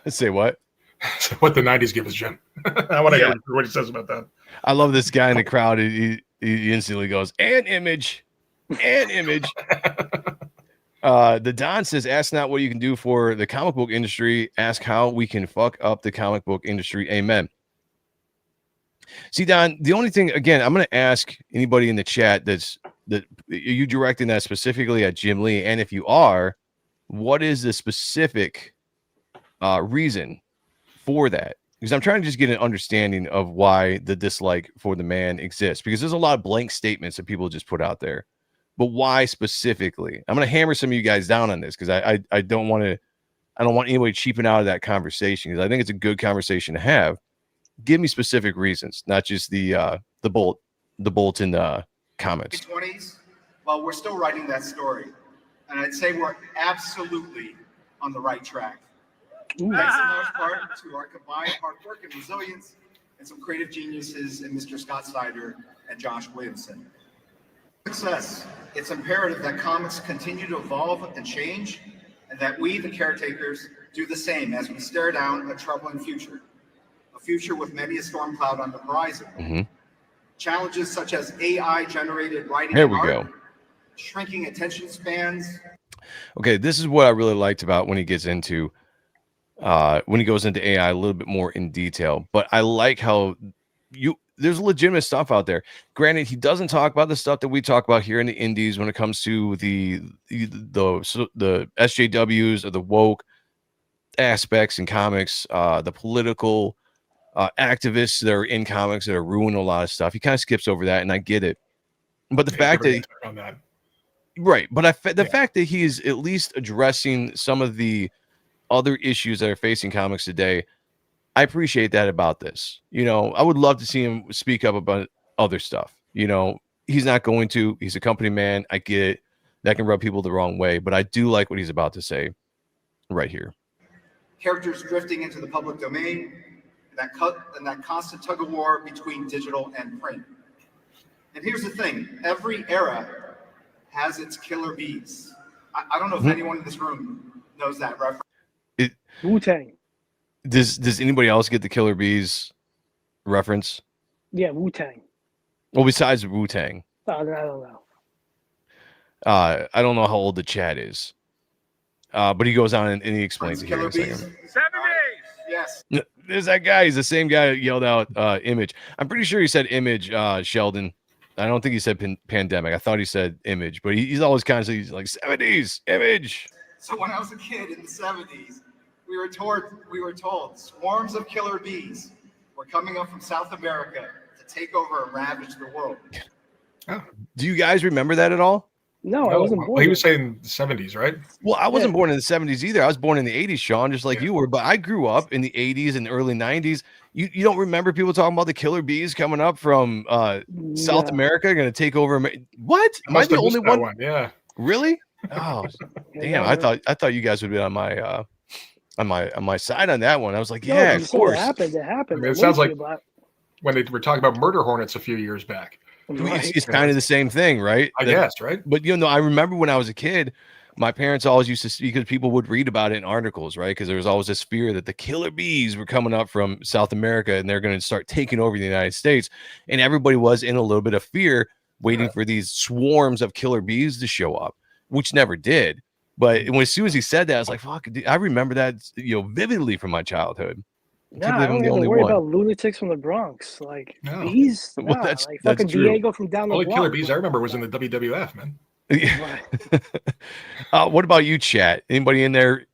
[SPEAKER 1] Say what?
[SPEAKER 11] What the 90s give us, Jim? I want to hear what he says about that.
[SPEAKER 1] I love this guy in the crowd. He instantly goes, "An image, an image." The Don says, "Ask not what you can do for the comic book industry. Ask how we can fuck up the comic book industry." Amen. See, Don, the only thing, again, I'm going to ask anybody in the chat that are you directing that specifically at Jim Lee? And if you are, what is the specific reason for that? Because I'm trying to just get an understanding of why the dislike for the man exists, because there's a lot of blank statements that people just put out there, but why specifically? I'm going to hammer some of you guys down on this because I don't want anybody cheaping out of that conversation, because I think it's a good conversation to have. Give me specific reasons, not just the bulletin comments.
[SPEAKER 12] 20s, well, we're still writing that story, and I'd say we're absolutely on the right track. Thanks in large part to our combined hard work and resilience, and some creative geniuses in Mr. Scott Snyder and Josh Williamson. Success. It's imperative that comics continue to evolve and change, and that we, the caretakers, do the same as we stare down a troubling future. A future with many a storm cloud on the horizon. Challenges such as AI-generated writing and art, shrinking attention spans.
[SPEAKER 1] Okay, this is what I really liked about when he gets into when he goes into AI a little bit more in detail. But I like how there's legitimate stuff out there. Granted, he doesn't talk about the stuff that we talk about here in the indies when it comes to the SJWs or the woke aspects in comics, the political activists that are in comics that are ruining a lot of stuff. He kind of skips over that, and I get it. But the fact that right, but the fact that he is at least addressing some of the other issues that are facing comics today, I appreciate that about this. You know, I would love to see him speak up about other stuff. You know, he's not going to. He's a company man. I get it. That can rub people the wrong way, but I do like what he's about to say right here.
[SPEAKER 12] Characters drifting into the public domain, that constant tug of war between digital and print. And here's the thing: every era has its killer bees. I don't know if anyone in this room knows that reference.
[SPEAKER 2] Wu-Tang.
[SPEAKER 1] Does anybody else get the Killer Bees reference?
[SPEAKER 2] Yeah, Wu-Tang.
[SPEAKER 1] Well, besides Wu-Tang.
[SPEAKER 2] I don't know.
[SPEAKER 1] I don't know how old the chat is. But he goes on and he explains it here in a second.
[SPEAKER 12] 70s. Yes.
[SPEAKER 1] There's that guy. He's the same guy that yelled out image. I'm pretty sure he said image, Sheldon. I don't think he said pandemic. I thought he said image, but he's always constantly like 70s image.
[SPEAKER 12] So when I was a kid in the 70s, we were told swarms of killer bees were coming up from South America to take over and ravage the world.
[SPEAKER 1] Do you guys remember that at all?
[SPEAKER 2] No, I wasn't born.
[SPEAKER 11] Well, he was saying the 70s, right?
[SPEAKER 1] Well, I wasn't born in the 70s either. I was born in the 80s, Sean, just like you were. But I grew up in the 80s and early 90s. You don't remember people talking about the killer bees coming up from South America, going to take over? What? Am I the only one?
[SPEAKER 11] Yeah.
[SPEAKER 1] Really? Oh, damn! I thought you guys would be on my side on that one. I was like, yeah, of course.
[SPEAKER 2] It happened.
[SPEAKER 11] I mean, it sounds like when they were talking about murder hornets a few years back.
[SPEAKER 1] It's kind of the same thing, right?
[SPEAKER 11] I guess, right?
[SPEAKER 1] But I remember when I was a kid, my parents always used to speak, because people would read about it in articles, right? Because there was always this fear that the killer bees were coming up from South America and they're going to start taking over the United States, and everybody was in a little bit of fear, waiting for these swarms of killer bees to show up, which never did. But as soon as he said that, I was like, fuck, dude, I remember that, vividly from my childhood.
[SPEAKER 2] Nah,
[SPEAKER 1] can't
[SPEAKER 2] I
[SPEAKER 1] believe I'm
[SPEAKER 2] don't
[SPEAKER 1] the
[SPEAKER 2] have to
[SPEAKER 1] only
[SPEAKER 2] worry
[SPEAKER 1] one.
[SPEAKER 2] about lunatics from the Bronx. Like
[SPEAKER 11] No.
[SPEAKER 2] bees,
[SPEAKER 1] Well,
[SPEAKER 2] nah,
[SPEAKER 1] that's
[SPEAKER 2] like fucking
[SPEAKER 1] true.
[SPEAKER 2] Diego from down the
[SPEAKER 11] Only
[SPEAKER 2] block.
[SPEAKER 11] Killer Bees I remember was in the WWF, man.
[SPEAKER 1] What about you, chat? Anybody in there?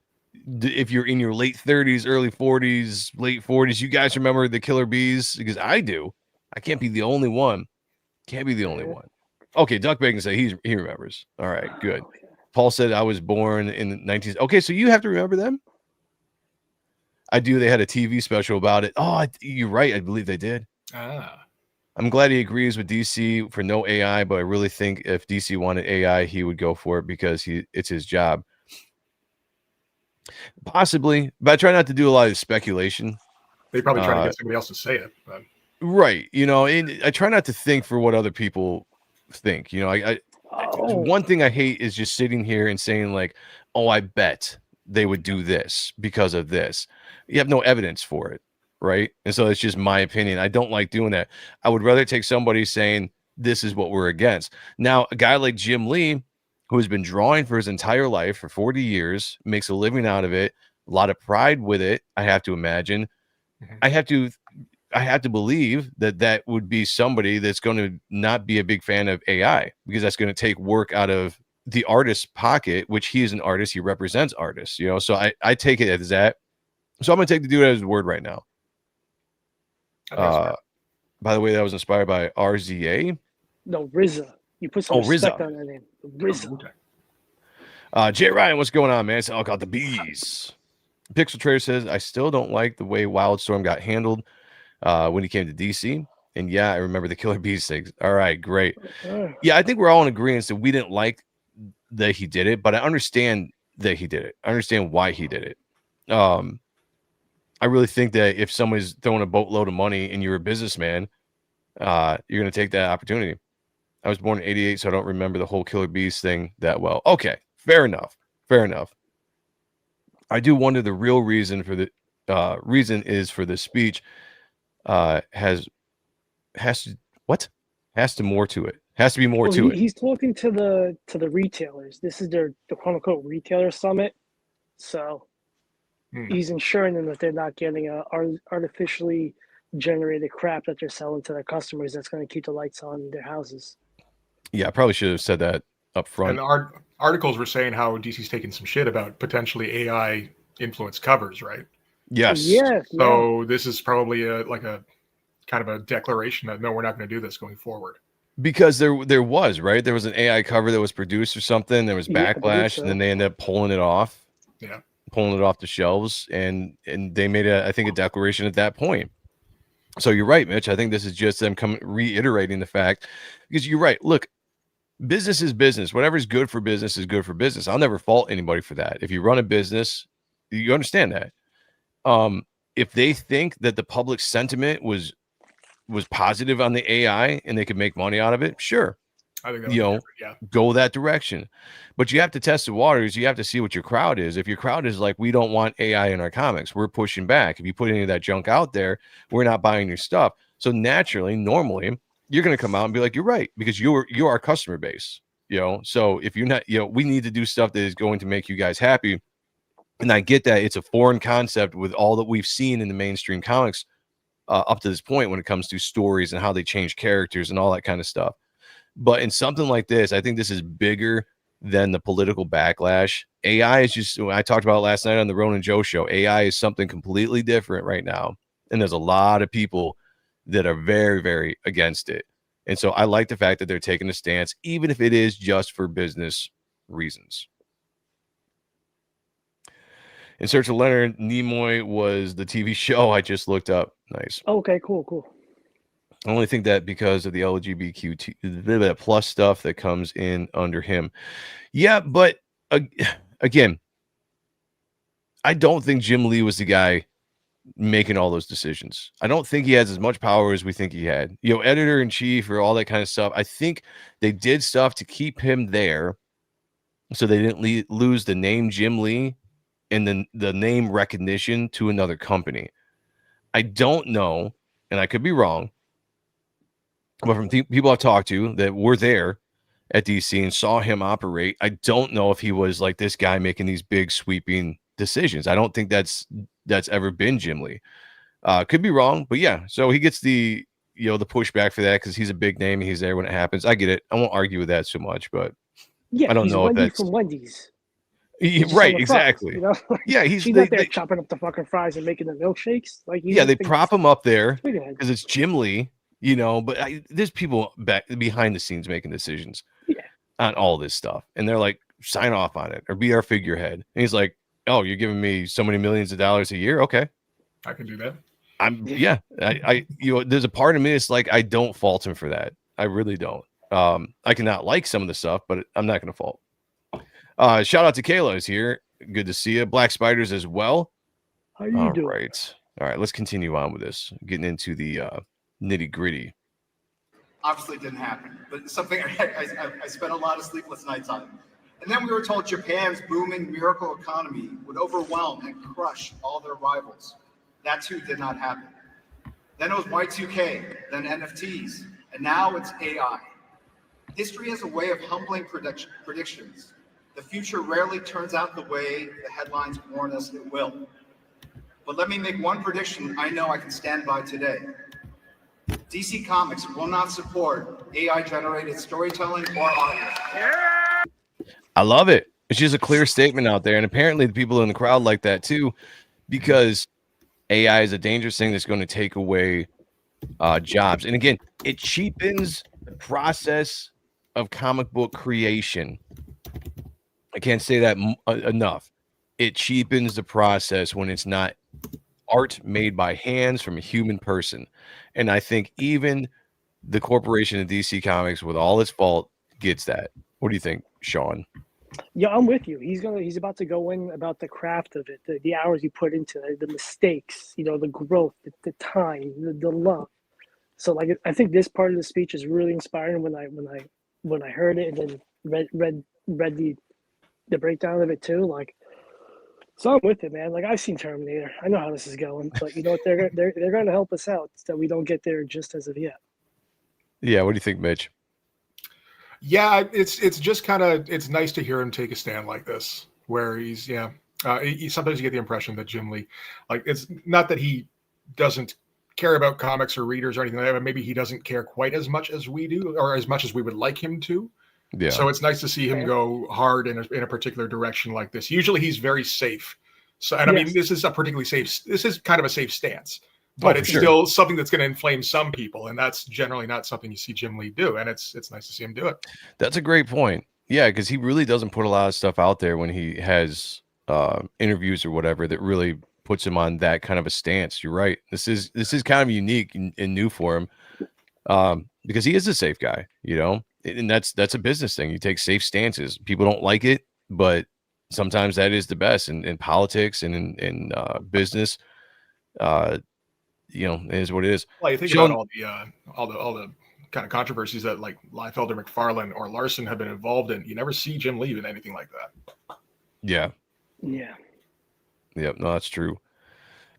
[SPEAKER 1] If you're in your late 30s, early 40s, late 40s, you guys remember the Killer Bees? Because I do. I can't be the only one. Can't be the only one. Okay, Duck Bacon said he remembers. All right, good. Paul said I was born in the 19s. Okay, so you have to remember them. I do. They had a TV special about it. Oh, you're right. I believe they did. I'm glad he agrees with DC for no AI, but I really think if DC wanted AI, he would go for it because it's his job. Possibly, but I try not to do a lot of speculation.
[SPEAKER 11] They probably try to get somebody else to say it. But.
[SPEAKER 1] Right. And I try not to think for what other people think. One thing I hate is just sitting here and saying like, oh, I bet they would do this because of this. You have no evidence for it. Right. And so it's just my opinion. I don't like doing that. I would rather take somebody saying this is what we're against. Now, a guy like Jim Lee, who has been drawing for his entire life for 40 years, makes a living out of it, a lot of pride with it, I have to imagine. I have to believe that would be somebody that's going to not be a big fan of AI because that's going to take work out of the artist's pocket, which he is an artist. He represents artists, so I take it as that. So I'm going to take the dude at his word right now. By the way, that was inspired by RZA.
[SPEAKER 2] No, RZA. You put some respect on that name. RZA.
[SPEAKER 1] Jay Ryan, what's going on, man? It's all called the bees. Pixel Trader says, I still don't like the way Wildstorm got handled when he came to DC. And yeah, I remember the Killer Bees things. All right, great. Yeah, I think we're all in agreement that we didn't like that he did it, but I understand that he did it. I understand why he did it. I really think that if somebody's throwing a boatload of money and you're a businessman, you're going to take that opportunity. I was born in 88, so I don't remember the whole Killer Bees thing that well. Okay, fair enough. I do wonder the real reason for the reason is for the speech has to more to it. Has to be more to it.
[SPEAKER 2] He's talking to the retailers. This is the quote unquote retailer summit. So he's ensuring them that they're not getting artificially generated crap that they're selling to their customers that's going to keep the lights on in their houses. Yeah,
[SPEAKER 1] I probably should have said that up front.
[SPEAKER 11] And articles were saying how DC's taking some shit about potentially AI influenced covers, right?
[SPEAKER 1] Yes.
[SPEAKER 2] Yeah.
[SPEAKER 11] So this is probably a kind of a declaration that no, we're not going to do this going forward.
[SPEAKER 1] Because there was, right? There was an AI cover that was produced or something. There was backlash, and then they ended up pulling it off.
[SPEAKER 11] Yeah.
[SPEAKER 1] Pulling it off the shelves, and they made a declaration at that point. So you're right, Mitch. I think this is just them reiterating the fact, because you're right. Look, business is business. Whatever's good for business is good for business. I'll never fault anybody for that. If you run a business, you understand that. If they think that the public sentiment was positive on the AI and they could make money out of it, sure.
[SPEAKER 11] I think that
[SPEAKER 1] go that direction. But you have to test the waters. You have to see what your crowd is. If your crowd is like, we don't want AI in our comics, we're pushing back. If you put any of that junk out there, we're not buying your stuff. So normally, you're going to come out and be like, you're right, because you're our customer base. So if you're not, we need to do stuff that is going to make you guys happy. And I get that it's a foreign concept with all that we've seen in the mainstream comics up to this point when it comes to stories and how they change characters and all that kind of stuff. But in something like this, I think this is bigger than the political backlash. AI is just, I talked about it last night on the Ronan Joe show. AI is something completely different right now. And there's a lot of people that are very, very against it. And so I like the fact that they're taking a stance, even if it is just for business reasons. In Search of Leonard Nimoy was the TV show I just looked up. Nice.
[SPEAKER 2] Okay, cool.
[SPEAKER 1] I only think that because of the LGBTQ plus stuff that comes in under him. Yeah, but again, I don't think Jim Lee was the guy making all those decisions. I don't think he has as much power as we think he had. Editor-in-chief or all that kind of stuff. I think they did stuff to keep him there so they didn't lose the name Jim Lee and then the name recognition to another company. I don't know, and I could be wrong, but from people I've talked to that were there at DC and saw him operate, I don't know if he was like this guy making these big sweeping decisions. I don't think that's ever been Jim Lee. Could be wrong, but yeah. So he gets the the pushback for that because he's a big name and he's there when it happens. I get it. I won't argue with that so much, but
[SPEAKER 2] Yeah,
[SPEAKER 1] I don't
[SPEAKER 2] he's
[SPEAKER 1] know if
[SPEAKER 2] Wendy
[SPEAKER 1] that's
[SPEAKER 2] from Wendy's. He's just
[SPEAKER 1] right.
[SPEAKER 2] selling fries,
[SPEAKER 1] Exactly.
[SPEAKER 2] you know?
[SPEAKER 1] Yeah,
[SPEAKER 2] She's not there chopping up the fucking fries and making the milkshakes. Like he's
[SPEAKER 1] yeah.
[SPEAKER 2] a
[SPEAKER 1] They
[SPEAKER 2] big
[SPEAKER 1] prop him up there
[SPEAKER 2] figurehead.
[SPEAKER 1] because it's Jim Lee, but there's people back behind the scenes making decisions on all this stuff, and they're like, sign off on it or be our figurehead. And he's like, oh, you're giving me so many millions of dollars a year? Okay,
[SPEAKER 11] I can do that.
[SPEAKER 1] I there's a part of me that's like, I don't fault him for that. I really don't. I cannot like some of the stuff, but I'm not going to fault. Shout out to Kayla is here. Good to see you. Black Spiders as well.
[SPEAKER 2] How you doing?
[SPEAKER 1] All right. Let's continue on with this. Getting into the nitty gritty.
[SPEAKER 12] Obviously didn't happen, but it's something I spent a lot of sleepless nights on. And then we were told Japan's booming miracle economy would overwhelm and crush all their rivals. That too did not happen. Then it was Y2K, then NFTs, and now it's AI. History has a way of humbling predictions. The future rarely turns out the way the headlines warn us it will. But let me make one prediction I know I can stand by today. DC Comics will not support AI-generated storytelling or art.
[SPEAKER 1] I love it. It's just a clear statement out there. And apparently the people in the crowd like that too, because AI is a dangerous thing that's going to take away jobs. And again, it cheapens the process of comic book creation. I can't say that enough. It cheapens the process when it's not art made by hands from a human person. And I think even the corporation of DC Comics, with all its fault, gets that. What do you think, Sean?
[SPEAKER 2] Yeah, I'm with you. He's about to go in about the craft of it, the hours you put into it, the mistakes, the growth, the time, the love. So like, I think this part of the speech is really inspiring when I heard it and then read the breakdown of it too. Like, so I'm with it, man. Like, I've seen Terminator. I know how this is going, but you know what? They're going to help us out so we don't get there just as of yet.
[SPEAKER 1] Yeah. What do you think, Mitch?
[SPEAKER 11] Yeah, it's just kind of, it's nice to hear him take a stand like this, where he's sometimes you get the impression that Jim Lee, like, it's not that he doesn't care about comics or readers or anything like that, but maybe he doesn't care quite as much as we do, or as much as we would like him to.
[SPEAKER 1] Yeah.
[SPEAKER 11] So it's nice to see him go hard in a particular direction like this. Usually he's very safe. So, and I mean, this is a particularly safe. This is kind of a safe stance, but it's still something that's going to inflame some people, and that's generally not something you see Jim Lee do. And it's nice to see him do it.
[SPEAKER 1] That's a great point. Yeah, because he really doesn't put a lot of stuff out there when he has interviews or whatever that really puts him on that kind of a stance. You're right. This is kind of unique and new for him, because he is a safe guy, and that's a business thing. You take safe stances. People don't like it, but sometimes that is the best in politics and in business. It is what it is.
[SPEAKER 11] Well, you think about all the kind of controversies that like Liefeld or McFarlane or Larson have been involved in. You never see Jim Lee in anything like that.
[SPEAKER 2] Yeah.
[SPEAKER 1] Yep. No, that's true.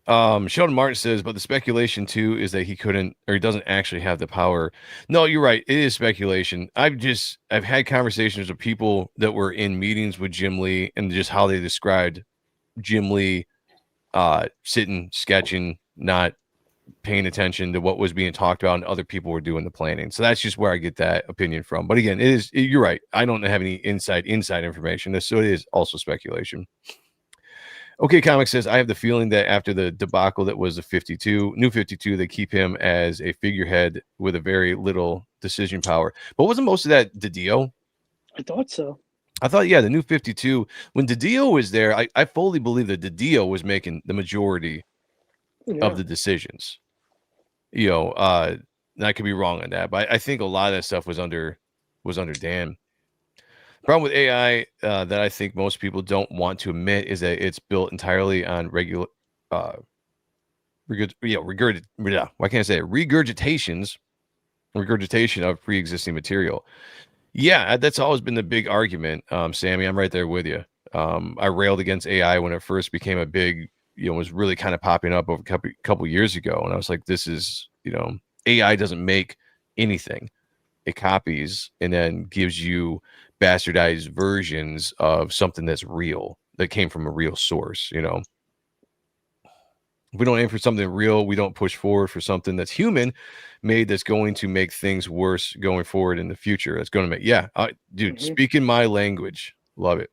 [SPEAKER 1] Sheldon Martin says, but the speculation too is that he doesn't actually have the power. No, you're right. It is speculation. I've had conversations with people that were in meetings with Jim Lee and just how they described Jim Lee sitting, sketching, not paying attention to what was being talked about, and other people were doing the planning. So that's just where I get that opinion from. But again, you're right. I don't have any inside information. So it is also speculation. Okay, Comic says, I have the feeling that after the debacle that was the new 52, they keep him as a figurehead with a very little decision power. But wasn't most of that DiDio?
[SPEAKER 2] I thought so.
[SPEAKER 1] I thought, the new 52, when DiDio was there, I fully believe that DiDio was making the majority of the decisions. I could be wrong on that, but I think a lot of that stuff was under Dan. Problem with AI that I think most people don't want to admit is that it's built entirely on regurgitation of pre-existing material. Yeah, that's always been the big argument. Sammy, I'm right there with you. I railed against AI when it first became a big, was really kind of popping up over a couple years ago, and I was like, this is, AI doesn't make anything. It copies and then gives you bastardized versions of something that's real, that came from a real source, If we don't aim for something real, we don't push forward for something that's human made that's going to make things worse going forward in the future. That's going to make, dude, speaking my language. Love it.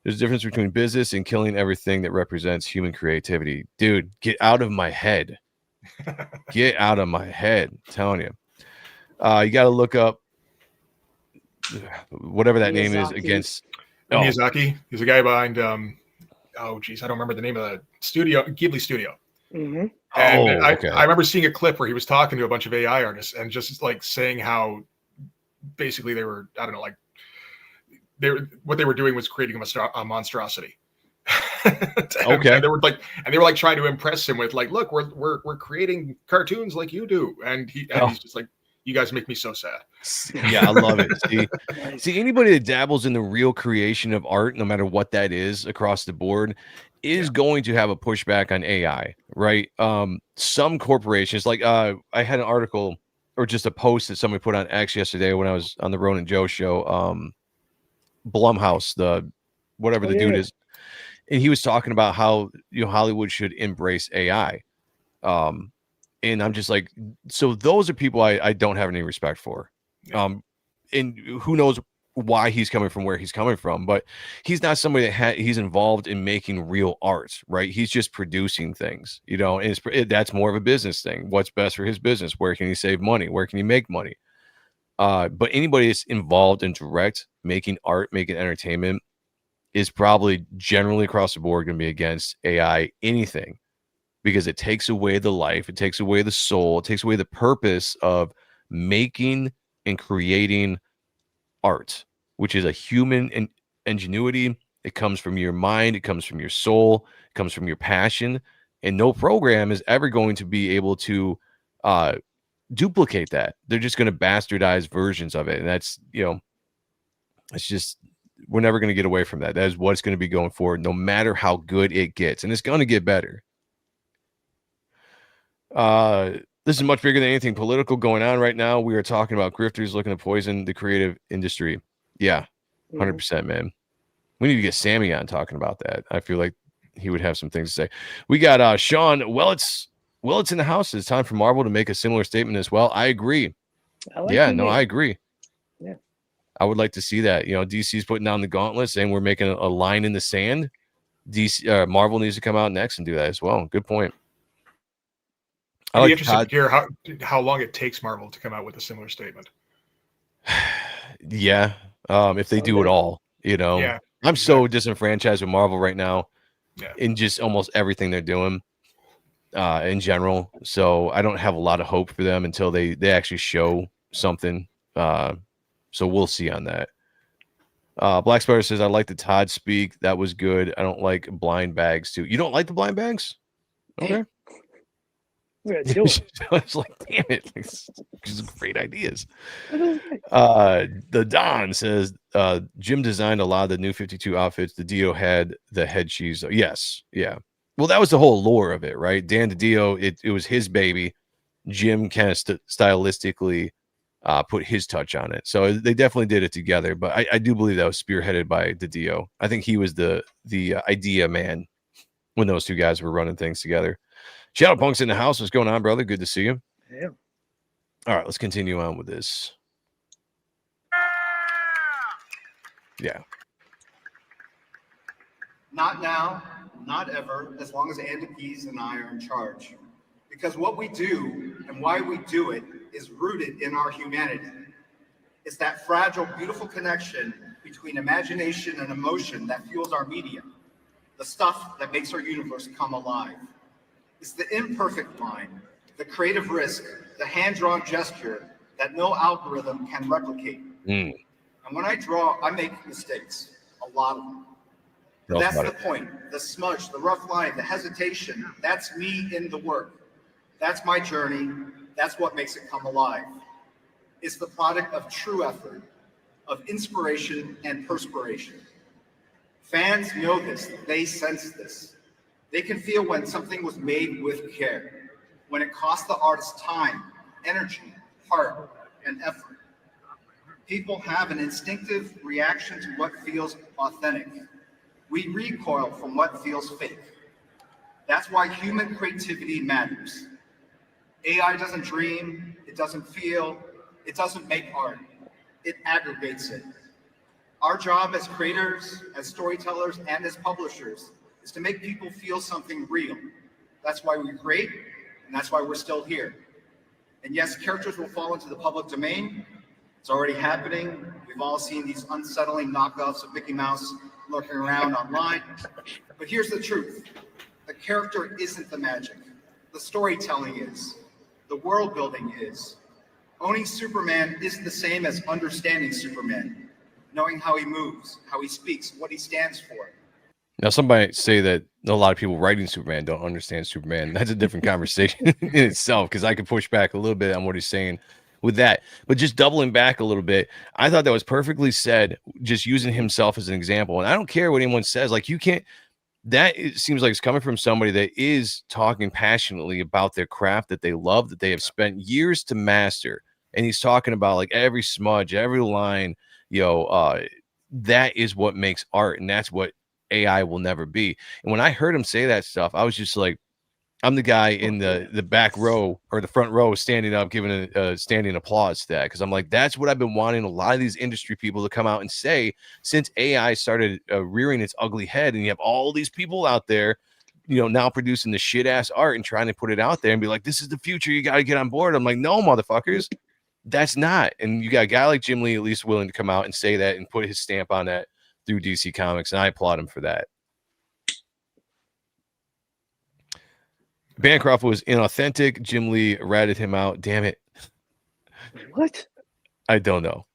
[SPEAKER 1] There's a difference between business and killing everything that represents human creativity. Dude, get out of my head. Get out of my head. I'm telling you. You got to look up whatever that name is against.
[SPEAKER 11] Miyazaki. He's a guy behind, I don't remember the name of the studio, Ghibli studio.
[SPEAKER 2] Mm-hmm.
[SPEAKER 11] And
[SPEAKER 1] okay.
[SPEAKER 11] I remember seeing a clip where he was talking to a bunch of AI artists and just like saying how basically they were, I don't know, like what they were doing was creating a monstrosity.
[SPEAKER 1] Okay.
[SPEAKER 11] And they were like trying to impress him with like, look, we're creating cartoons like you do, and he's just like, you guys make me so sad.
[SPEAKER 1] Yeah, I love it. See, anybody that dabbles in the real creation of art, no matter what that is across the board, is going to have a pushback on AI, right? Some corporations, like I had an article or just a post that somebody put on X yesterday when I was on the Ronan Joe show. Blumhouse, the dude is, and he was talking about how Hollywood should embrace AI. And I'm just like, so those are people I don't have any respect for. And who knows why he's coming from where he's coming from, but he's not somebody that he's involved in making real art, right? He's just producing things, and that's more of a business thing. What's best for his business? Where can he save money? Where can he make money? But anybody that's involved in direct making art, making entertainment is probably generally across the board going to be against AI anything, because it takes away the life, it takes away the soul, it takes away the purpose of making and creating art, which is a human ingenuity. It comes from your mind, it comes from your soul, it comes from your passion, and no program is ever going to be able to duplicate that. They're just going to bastardize versions of it, and that's it's just, we're never going to get away from that. That is what's going to be going forward, no matter how good it gets, and it's going to get better. This is much bigger than anything political going on right now. We are talking about grifters looking to poison the creative industry. Yeah, 100%, man. We need to get Sammy on talking about that. I feel like he would have some things to say. We got Sean. Well, it's in the house. It's time for Marvel to make a similar statement as well. I agree. I agree.
[SPEAKER 2] Yeah,
[SPEAKER 1] I would like to see that. DC's putting down the gauntlet, saying we're making a line in the sand. Marvel needs to come out next and do that as well. Good point.
[SPEAKER 11] I'd be interested to hear how long it takes Marvel to come out with a similar statement.
[SPEAKER 1] Yeah, if they do it all,
[SPEAKER 11] Yeah,
[SPEAKER 1] I'm so disenfranchised with Marvel right now, in just almost everything they're doing, in general. So I don't have a lot of hope for them until they actually show something. So we'll see on that. Black Spider says, I like the Todd speak. That was good. I don't like blind bags too. You don't like the blind bags? Okay. It's like, damn it, just great ideas. The Don says Jim designed a lot of the new 52 outfits. The Dio had the head cheese. Yes, yeah. Well, that was the whole lore of it, right? Dan DiDio, it was his baby. Jim kind of stylistically put his touch on it. So they definitely did it together. But I do believe that was spearheaded by DiDio. I think he was the idea man when those two guys were running things together. Shadow Punk's in the house. What's going on, brother? Good to see you.
[SPEAKER 2] Yeah.
[SPEAKER 1] All right, let's continue on with this. Yeah.
[SPEAKER 12] Not now, not ever, as long as Andy Pease and I are in charge. Because what we do and why we do it is rooted in our humanity. It's that fragile, beautiful connection between imagination and emotion that fuels our media, the stuff that makes our universe come alive. It's the imperfect mind, the creative risk, the hand-drawn gesture that no algorithm can replicate. And when I draw, I make mistakes, a lot of them. But that's the point. The smudge, the rough line, the hesitation, that's me in the work. That's my journey. That's what makes it come alive. It's the product of true effort, of inspiration and perspiration. Fans know this. They sense this. They can feel when something was made with care, when it cost the artist time, energy, heart, and effort. People have an instinctive reaction to what feels authentic. We recoil from what feels fake. That's why human creativity matters. AI doesn't dream, it doesn't feel, it doesn't make art. It aggregates it. Our job as creators, as storytellers, and as publishers is to make people feel something real. That's why we create, and that's why we're still here. And yes, characters will fall into the public domain. It's already happening. We've all seen these unsettling knockoffs of Mickey Mouse lurking around online. But here's the truth. The character isn't the magic. The storytelling is. The world building is. Owning Superman isn't the same as understanding Superman, knowing how he moves, how he speaks, what he stands for.
[SPEAKER 1] Now, somebody say that a lot of people writing Superman don't understand Superman. That's a different conversation in itself, because I could push back a little bit on what he's saying with that. But just doubling back a little bit, I thought that was perfectly said, just using himself as an example. And I don't care what anyone says. Like, you can't, that it seems like it's coming from somebody that is talking passionately about their craft that they love, that they have spent years to master. And he's talking about like every smudge, every line, that is what makes art. And that's what AI will never be. And when I heard him say that stuff, I was just like, I'm the guy in the back row or the front row standing up, giving a standing applause to that. Cause I'm like, that's what I've been wanting a lot of these industry people to come out and say since AI started rearing its ugly head. And you have all these people out there, now producing the shit ass art and trying to put it out there and be like, this is the future. You got to get on board. I'm like, no, motherfuckers, that's not. And you got a guy like Jim Lee at least willing to come out and say that and put his stamp on that through DC Comics. And I applaud him for that. Bancroft was inauthentic. Jim Lee ratted him out. Damn it.
[SPEAKER 2] What?
[SPEAKER 1] I don't know.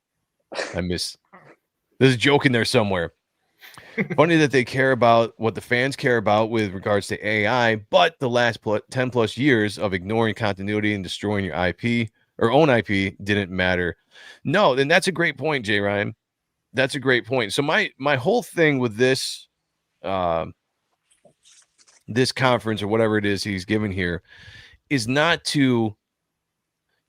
[SPEAKER 1] There's a joke in there somewhere. Funny that they care about what the fans care about with regards to AI, but the last 10 plus years of ignoring continuity and destroying your IP or own IP didn't matter. No, then that's a great point, Jay Ryan. That's a great point. So my whole thing with this this conference or whatever it is he's given here is not to,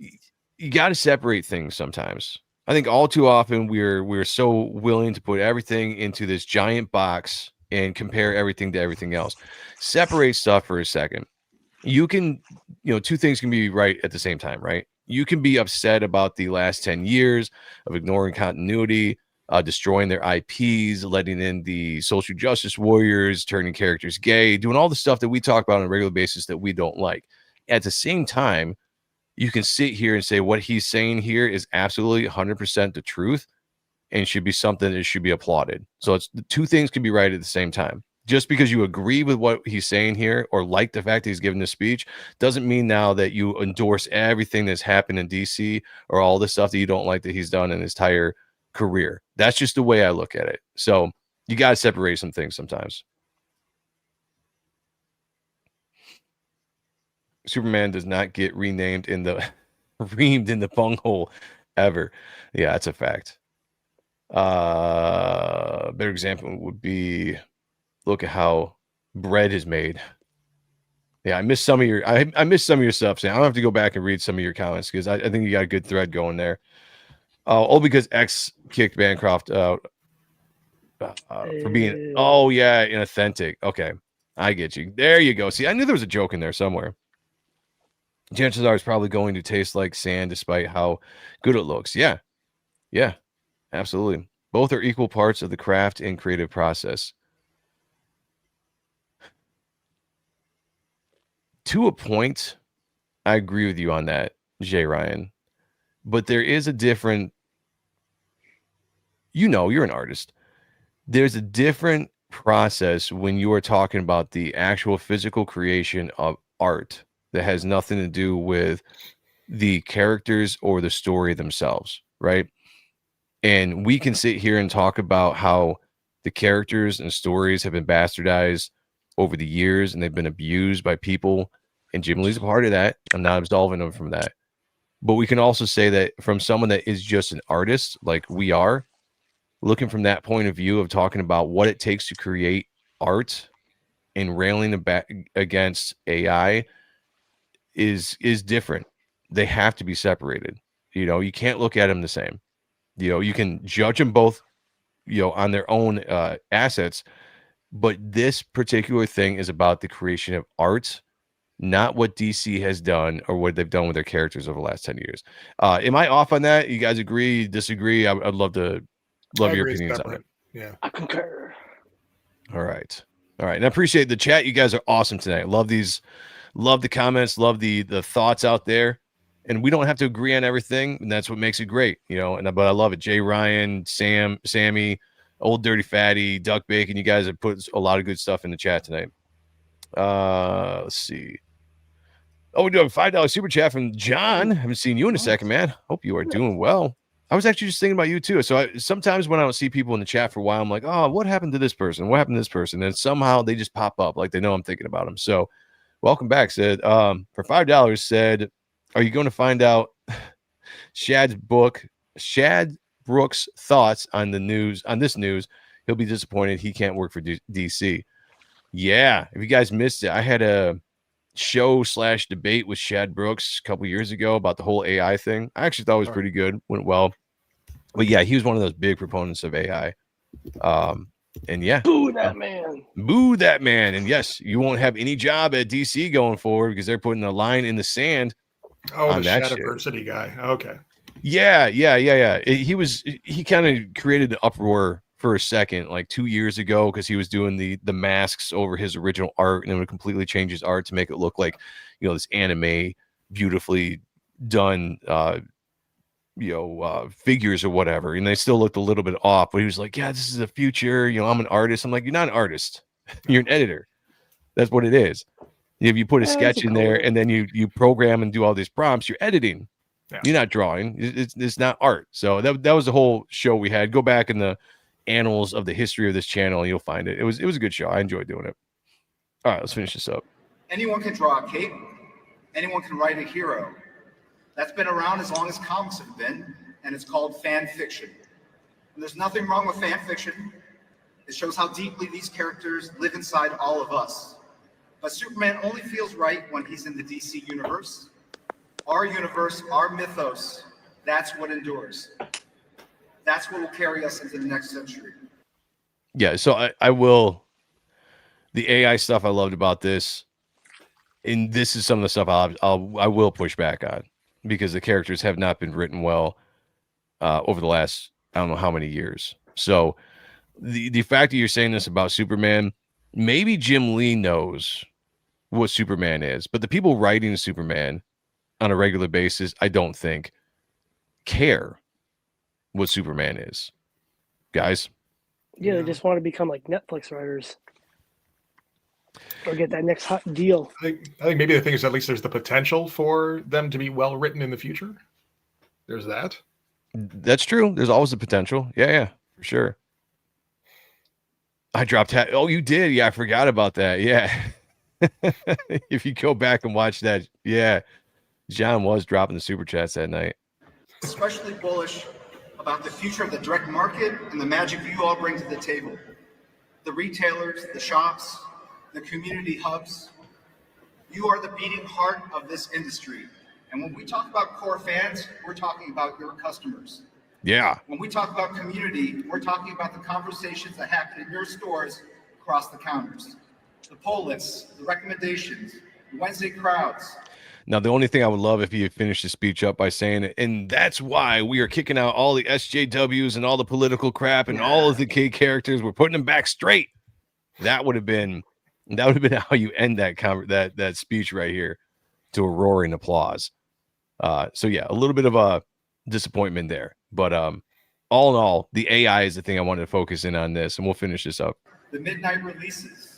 [SPEAKER 1] you got to separate things sometimes. I think all too often we're so willing to put everything into this giant box and compare everything to everything else. Separate stuff for a second. You can, two things can be right at the same time, right? You can be upset about the last 10 years of ignoring continuity, destroying their IPs, letting in the social justice warriors, turning characters gay, doing all the stuff that we talk about on a regular basis that we don't like. At the same time, you can sit here and say what he's saying here is absolutely 100% the truth and should be something that should be applauded. So it's the two things can be right at the same time. Just because you agree with what he's saying here or like the fact that he's giving this speech doesn't mean now that you endorse everything that's happened in DC or all the stuff that you don't like that he's done in his entire career. That's just the way I look at it. So you got to separate some things sometimes. Superman does not get renamed in the reamed in the bunghole ever. Yeah, that's a fact. A better example would be, look at how bread is made. Yeah, I missed some of your I missed some of your stuff, Sam. I don't have to go back and read some of your comments because I think you got a good thread going there. All because X kicked Bancroft out for being inauthentic. Okay, I get you. There you go. See, I knew there was a joke in there somewhere. Chances are it's probably going to taste like sand despite how good it looks. Yeah, absolutely. Both are equal parts of the craft and creative process. To a point, I agree with you on that, Jay Ryan. But there is a different, you're an artist. There's a different process when you are talking about the actual physical creation of art that has nothing to do with the characters or the story themselves, right? And we can sit here and talk about how the characters and stories have been bastardized over the years and they've been abused by people. And Jim Lee's a part of that. I'm not absolving him from that. But we can also say that from someone that is just an artist, like we are, looking from that point of view of talking about what it takes to create art and railing against AI is different. They have to be separated. You can't look at them the same. You can judge them both, on their own assets, but this particular thing is about the creation of art, not what DC has done or what they've done with their characters over the last 10 years. Am I off on that? You guys agree, disagree? I'd love your opinions on it.
[SPEAKER 11] Yeah,
[SPEAKER 2] I concur.
[SPEAKER 1] All right. And I appreciate the chat. You guys are awesome tonight. Love the comments, love the thoughts out there. And we don't have to agree on everything, and that's what makes it great, but I love it. Jay Ryan, Sammy, Old Dirty Fatty, Duck Bacon. You guys have put a lot of good stuff in the chat tonight. Let's see. Oh, we do have a $5 super chat from John. Haven't seen you in a second, man. Hope you are doing well. I was actually just thinking about you too. So sometimes when I don't see people in the chat for a while, I'm like, oh, what happened to this person? What happened to this person? And somehow they just pop up like they know I'm thinking about them. So welcome back. Said for $5, said, are you going to find out Shad Brooks' thoughts on this news? He'll be disappointed he can't work for DC. Yeah, if you guys missed it, I had a show/debate with Shad Brooks a couple years ago about the whole AI thing. I actually thought it was pretty good, went well. But yeah, he was one of those big proponents of AI. And yeah,
[SPEAKER 2] boo that man.
[SPEAKER 1] And yes, you won't have any job at DC going forward because they're putting a line in the sand.
[SPEAKER 11] Oh,
[SPEAKER 1] on
[SPEAKER 11] the
[SPEAKER 1] that
[SPEAKER 11] Shadiversity guy. Okay.
[SPEAKER 1] Yeah. He kind of created an uproar for a second, like 2 years ago, because he was doing the masks over his original art, and it would completely change his art to make it look like, this anime, beautifully done, figures or whatever. And they still looked a little bit off, but he was like, yeah, this is the future. I'm an artist. I'm like, you're not an artist. You're an editor. That's what it is. If you put a sketch in there and then you program and do all these prompts, you're editing. Yeah. You're not drawing. It's not art. So that was the whole show we had. Go back in the annals of the history of this channel and you'll find it. It was a good show. I enjoyed doing it. All right, let's finish this up.
[SPEAKER 12] Anyone can draw a cape. Anyone can write a hero. That's been around as long as comics have been, and it's called fan fiction. And there's nothing wrong with fan fiction. It shows how deeply these characters live inside all of us. But Superman only feels right when he's in the DC universe. Our universe, our mythos, that's what endures. That's what will carry us into the next century.
[SPEAKER 1] Yeah, so I will. The AI stuff I loved about this, and this is some of the stuff I will push back on, because the characters have not been written well over the last, I don't know how many years. So the fact that you're saying this about Superman, maybe Jim Lee knows what Superman is, but the people writing Superman on a regular basis, I don't think care what Superman is. Guys?
[SPEAKER 2] Yeah, they just want to become like Netflix writers. Or get that next hot deal.
[SPEAKER 11] I think maybe the thing is, at least there's the potential for them to be well written in the future. There's that.
[SPEAKER 1] That's true. There's always the potential. Yeah, for sure. I dropped oh, you did? Yeah, I forgot about that. Yeah. If you go back and watch that, yeah, John was dropping the super chats that night.
[SPEAKER 12] Especially bullish about the future of the direct market and the magic you all bring to the table. The retailers, the shops, the community hubs. You are the beating heart of this industry. And when we talk about core fans, we're talking about your customers.
[SPEAKER 1] Yeah.
[SPEAKER 12] When we talk about community, we're talking about the conversations that happen in your stores across the counters. The poll lists, the recommendations, the Wednesday crowds.
[SPEAKER 1] Now, the only thing I would love if you finished the speech up by saying it, and that's why we are kicking out all the SJWs and all the political crap and all of the K characters. We're putting them back straight. That would have been how you end that speech right here, to a roaring applause. So yeah, a little bit of a disappointment there, but all in all, the AI is the thing I wanted to focus in on this, and we'll finish this up.
[SPEAKER 12] The midnight releases.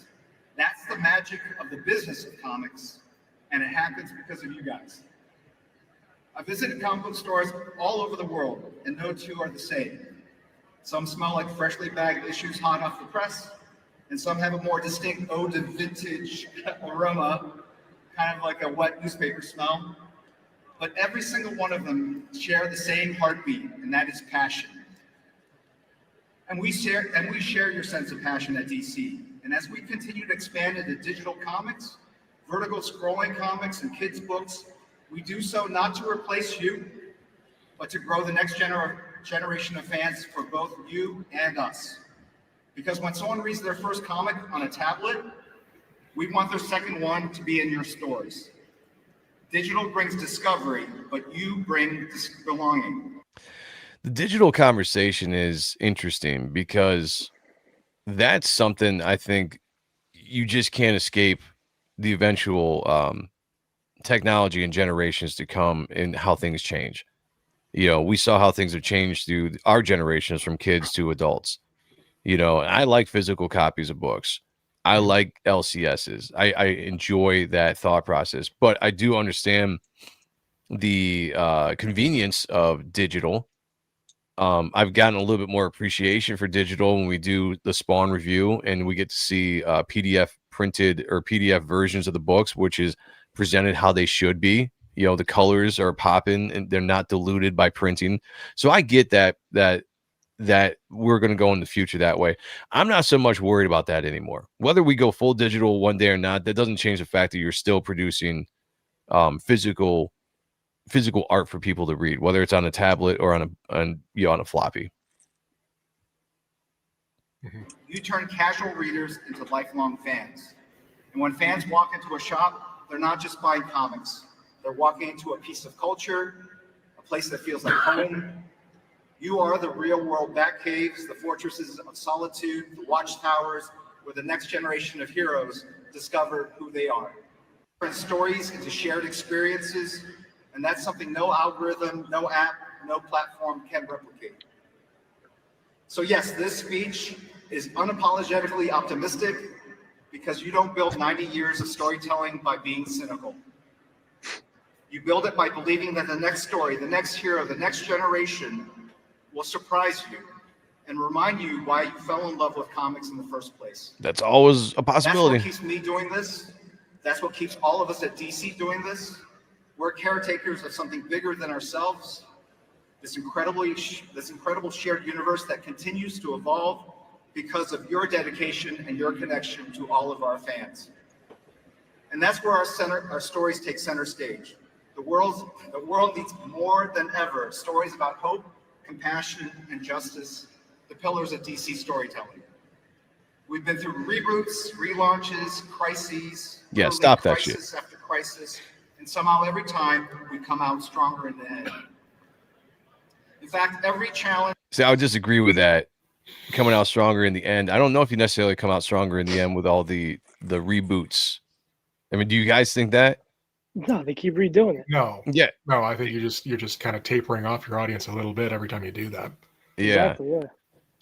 [SPEAKER 12] That's the magic of the business of comics, and it happens because of you guys. I visited comic book stores all over the world, and no two are the same. Some smell like freshly bagged issues hot off the press, and some have a more distinct ode to vintage aroma, kind of like a wet newspaper smell. But every single one of them share the same heartbeat, and that is passion. And we share your sense of passion at DC. And as we continue to expand into digital comics, vertical scrolling comics, and kids' books, we do so not to replace you, but to grow the next generation of fans for both you and us. Because when someone reads their first comic on a tablet, we want their second one to be in your stores. Digital brings discovery, but you bring belonging.
[SPEAKER 1] The digital conversation is interesting because that's something I think you just can't escape the eventual technology and generations to come and how things change. We saw how things have changed through our generations from kids to adults. I like physical copies of books. I like LCSs. I enjoy that thought process, but I do understand the convenience of digital. I've gotten a little bit more appreciation for digital when we do the Spawn review and we get to see PDF printed or PDF versions of the books, which is presented how they should be. The colors are popping and they're not diluted by printing. So I get that we're going to go in the future that way. I'm not so much worried about that anymore. Whether we go full digital one day or not, that doesn't change the fact that you're still producing physical art for people to read, whether it's on a tablet or on a floppy.
[SPEAKER 12] You turn casual readers into lifelong fans. And when fans walk into a shop, they're not just buying comics. They're walking into a piece of culture, a place that feels like home. You are the real world Batcaves, the fortresses of solitude, the watchtowers, where the next generation of heroes discover who they are. Turn stories into shared experiences, and that's something no algorithm, no app, no platform can replicate. So yes, this speech is unapologetically optimistic because you don't build 90 years of storytelling by being cynical. You build it by believing that the next story, the next hero, the next generation will surprise you and remind you why you fell in love with comics in the first place.
[SPEAKER 1] That's always a possibility.
[SPEAKER 12] That's what keeps me doing this. That's what keeps all of us at DC doing this. We're caretakers of something bigger than ourselves, this incredible shared universe that continues to evolve because of your dedication and your connection to all of our fans. And that's where our stories take center stage. The world needs more than ever stories about hope, compassion, and justice, the pillars of DC storytelling. We've been through reboots, relaunches, crises.
[SPEAKER 1] Yeah, stop that shit.
[SPEAKER 12] Crisis after crisis, and somehow every time we come out stronger in the end. In fact, every challenge.
[SPEAKER 1] See, I would disagree with that. Coming out stronger in the end. I don't know if you necessarily come out stronger in the end with all the reboots. I mean, do you guys think that?
[SPEAKER 2] No, they keep redoing it.
[SPEAKER 13] No.
[SPEAKER 1] Yeah.
[SPEAKER 13] No, I think you're just kind of tapering off your audience a little bit every time you do that.
[SPEAKER 1] Yeah.
[SPEAKER 2] Exactly, yeah.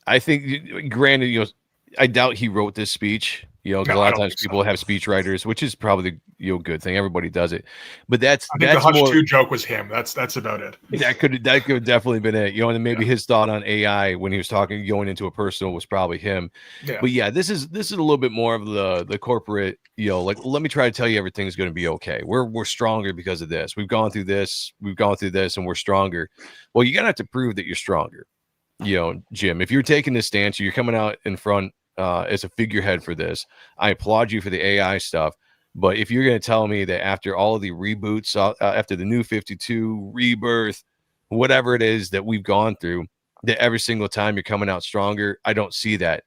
[SPEAKER 1] I think, granted, I doubt he wrote this speech, because a lot of times people have speech writers, which is probably the good thing. Everybody does it, but I think
[SPEAKER 13] the Hush 2 joke was him. That's about it.
[SPEAKER 1] That could have definitely been it. And then maybe his thought on AI when he was going into a personal was probably him.
[SPEAKER 13] Yeah.
[SPEAKER 1] But yeah, this is a little bit more of the corporate. Like, let me try to tell you everything's going to be okay. We're stronger because of this. We've gone through this, and we're stronger. Well, you're gonna have to prove that you're stronger. Jim, if you're taking this stance, you're coming out in front as a figurehead for this. I applaud you for the AI stuff. But if you're going to tell me that after all of the reboots, after the New 52, Rebirth, whatever it is that we've gone through, that every single time you're coming out stronger, I don't see that.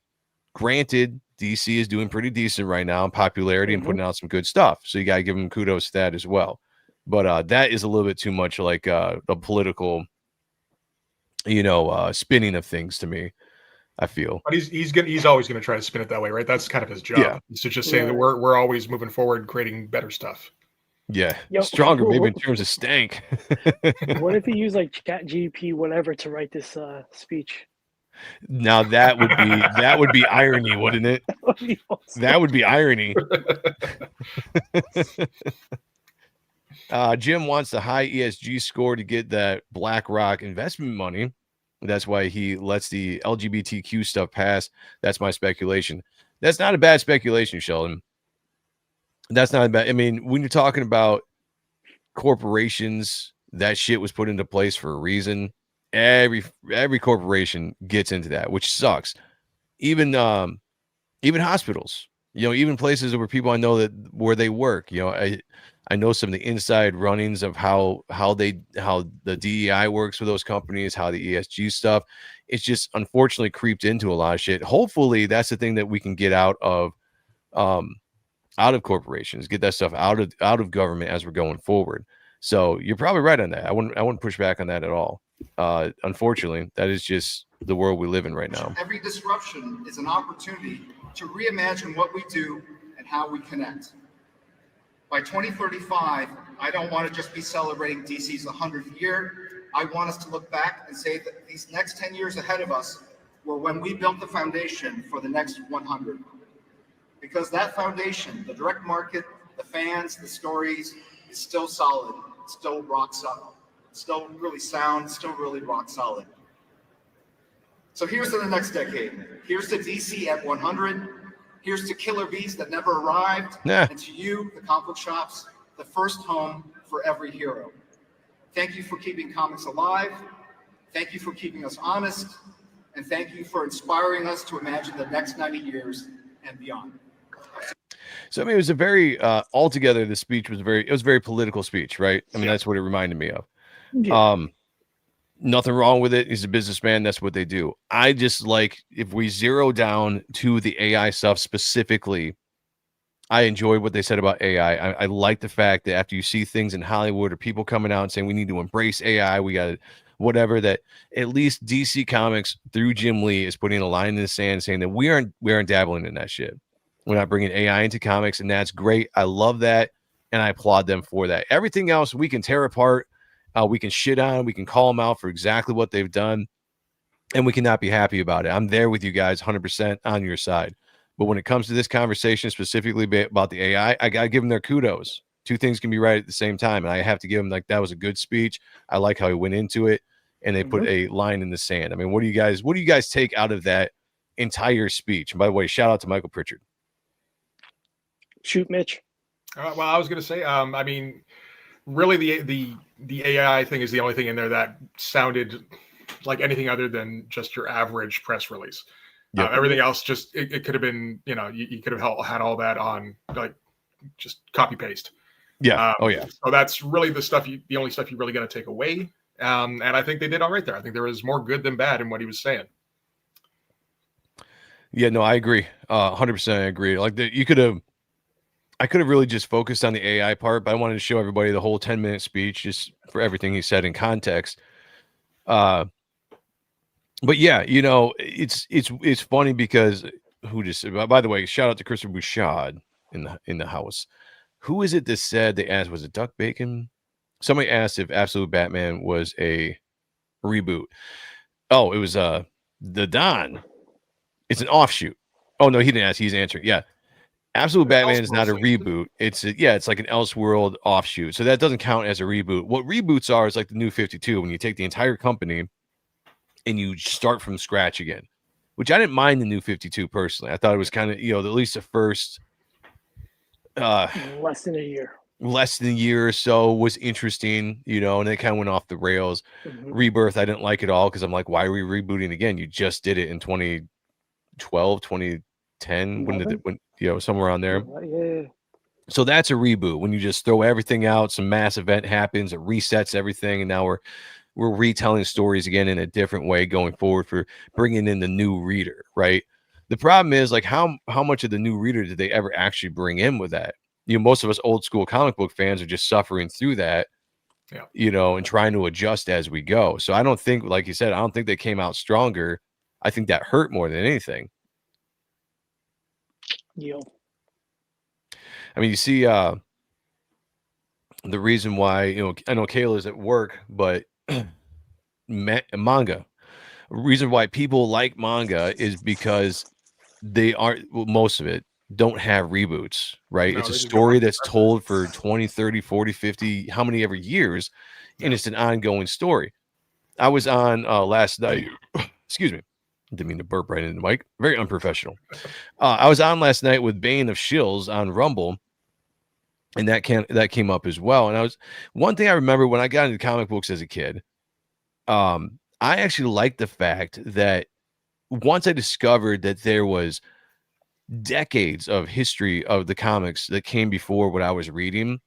[SPEAKER 1] Granted, DC is doing pretty decent right now in popularity and putting out some good stuff. So you got to give them kudos to that as well. But that is a little bit too much like the political, spinning of things to me, I feel.
[SPEAKER 13] But he's always gonna try to spin it that way, right? That's kind of his job.
[SPEAKER 1] Yeah.
[SPEAKER 13] Is to just say that we're always moving forward, creating better stuff.
[SPEAKER 1] Yeah. Stronger, maybe in terms of stank.
[SPEAKER 2] What if he used like ChatGPT, whatever, to write this speech?
[SPEAKER 1] Now that would be irony, wouldn't it? That would be irony. Jim wants the high ESG score to get that BlackRock investment money. That's why he lets the LGBTQ stuff pass. That's my speculation. That's not a bad speculation, Sheldon. That's not a bad. I mean, when you're talking about corporations, that shit was put into place for a reason. Every corporation gets into that, which sucks. Even hospitals. You know, even places where people I know that where they work, you know, I know some of the inside runnings of how the DEI works with those companies, how the ESG stuff. It's just unfortunately creeped into a lot of shit. Hopefully that's the thing that we can get um out of corporations, get that stuff out of government as we're going forward. So you're probably right on that. I wouldn't push back on that at all. Unfortunately, that is just the world we live in right now.
[SPEAKER 12] Every disruption is an opportunity to reimagine what we do and how we connect. By 2035, I don't want to just be celebrating DC's 100th year. I want us to look back and say that these next 10 years ahead of us were when we built the foundation for the next 100. Because that foundation, the direct market, the fans, the stories, is still solid, still rock solid, still really sound, still really rock solid. So here's to the next decade. Here's to DC at 100. Here's to killer bees that never arrived. And to you, the comic book shops, the first home for every hero. Thank you for keeping comics alive. Thank you for keeping us honest. And thank you for inspiring us to imagine the next 90 years and beyond.
[SPEAKER 1] So I mean, it was a very altogether. The speech was it was a very political speech, right? I mean, that's what it reminded me of.
[SPEAKER 2] Yeah.
[SPEAKER 1] Nothing wrong with it. He's a businessman. That's what they do. I just like, if we zero down to the AI stuff specifically, I enjoyed what they said about AI. I like the fact that after you see things in Hollywood or people coming out and saying we need to embrace AI, we got whatever, that at least DC Comics through Jim Lee is putting a line in the sand saying that we aren't dabbling in that shit. We're not bringing AI into comics, and that's great. I love that, and I applaud them for that. Everything else we can tear apart. We can shit on, we can call them out for exactly what they've done, and we cannot be happy about it. I'm there with you guys 100% on your side. But when it comes to this conversation specifically about the AI, I got to give them their kudos. Two things can be right at the same time. And I have to give them, like, that was a good speech. I like how he went into it, and they put a line in the sand. I mean, what do you guys take out of that entire speech? And by the way, shout out to Michael Pritchard.
[SPEAKER 2] Shoot, Mitch.
[SPEAKER 11] Well, I was going to say, I mean, really the AI thing is the only thing in there that sounded like anything other than just your average press release. Yep. Everything else just it could have been, you know, you could have had all that on like just copy paste.
[SPEAKER 1] Yeah. Oh yeah.
[SPEAKER 11] So that's really the only stuff you really got to take away. And I think they did all right there. I think there was more good than bad in what he was saying.
[SPEAKER 1] Yeah, no, I agree. 100% I agree. Like I could have really just focused on the AI part, but I wanted to show everybody the whole 10-minute speech just for everything he said in context. But yeah, you know, it's funny because by the way, shout out to Christopher Bouchard in the house. Who is it that said, they asked, was it Duck Bacon? Somebody asked if Absolute Batman was a reboot. Oh, it was the Don. It's an offshoot. Oh no, he didn't ask, he's answering. Yeah. Absolute Batman is not a reboot. It's like an Elseworld offshoot. So that doesn't count as a reboot. What reboots are is like the New 52, when you take the entire company and you start from scratch again, which I didn't mind the New 52 personally. I thought it was kind of, you know, at least the first
[SPEAKER 2] less than a year or so was interesting, you know, and it kind of went off the rails. Rebirth, I didn't like it all because I'm like, why are we rebooting again? You just did it in 2012, 2010, when you know, somewhere on there. Yeah.
[SPEAKER 1] So that's a reboot, when you just throw everything out, some mass event happens, it resets everything, and now we're retelling stories again in a different way going forward for bringing in the new reader, right? The problem is, like, how much of the new reader did they ever actually bring in with that? You know, most of us old school comic book fans are just suffering through that, you know, and trying to adjust as we go. So I don't think, like you said, I don't think they came out stronger. I think that hurt more than anything.
[SPEAKER 2] Yeah.
[SPEAKER 1] I mean, you see the reason why, you know, I know Kayla's at work, but manga, reason why people like manga is because they aren't, well, most of it don't have reboots, right? It's a story that's told for 20, 30, 40, 50, how many ever years, and it's an ongoing story. I was on last night, excuse me, didn't mean to burp right into the mic, very unprofessional. I was on last night with Bane of Shills on Rumble, and that came up as well. And one thing I remember when I got into comic books as a kid, I actually liked the fact that once I discovered that there was decades of history of the comics that came before what I was reading.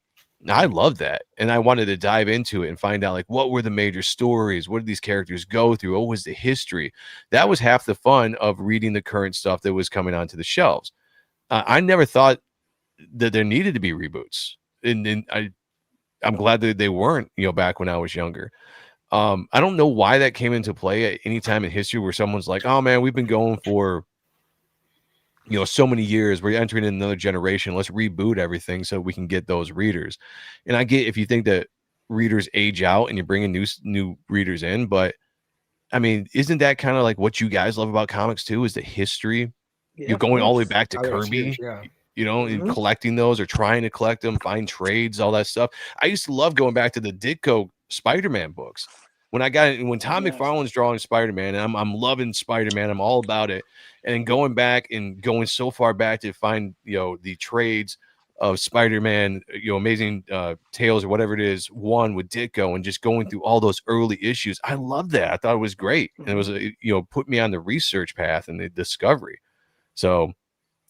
[SPEAKER 1] I love that. And I wanted to dive into it and find out, like, what were the major stories? What did these characters go through? What was the history? That was half the fun of reading the current stuff that was coming onto the shelves. I never thought that there needed to be reboots. And I'm glad that they weren't, back when I was younger. I don't know why that came into play at any time in history where someone's like, oh man, we've been going for, so many years, we're entering in another generation. Let's reboot everything so we can get those readers. And I get if you think that readers age out and you're bringing new readers in, but I mean, isn't that kind of like what you guys love about comics too? Is the history?
[SPEAKER 2] Yeah,
[SPEAKER 1] You're going all the way back to
[SPEAKER 13] I think it's
[SPEAKER 1] Kirby.
[SPEAKER 13] huge, yeah.
[SPEAKER 1] And collecting those or trying to collect them, find trades, all that stuff. I used to love going back to the Ditko Spider-Man books. When Tom McFarlane's drawing Spider-Man, and I'm loving Spider-Man, I'm all about it. And then going back and going so far back to find, the trades of Spider-Man, Amazing Tales or whatever it is, one with Ditko, and just going through all those early issues. I love that. I thought it was great. And it was, put me on the research path and the discovery. So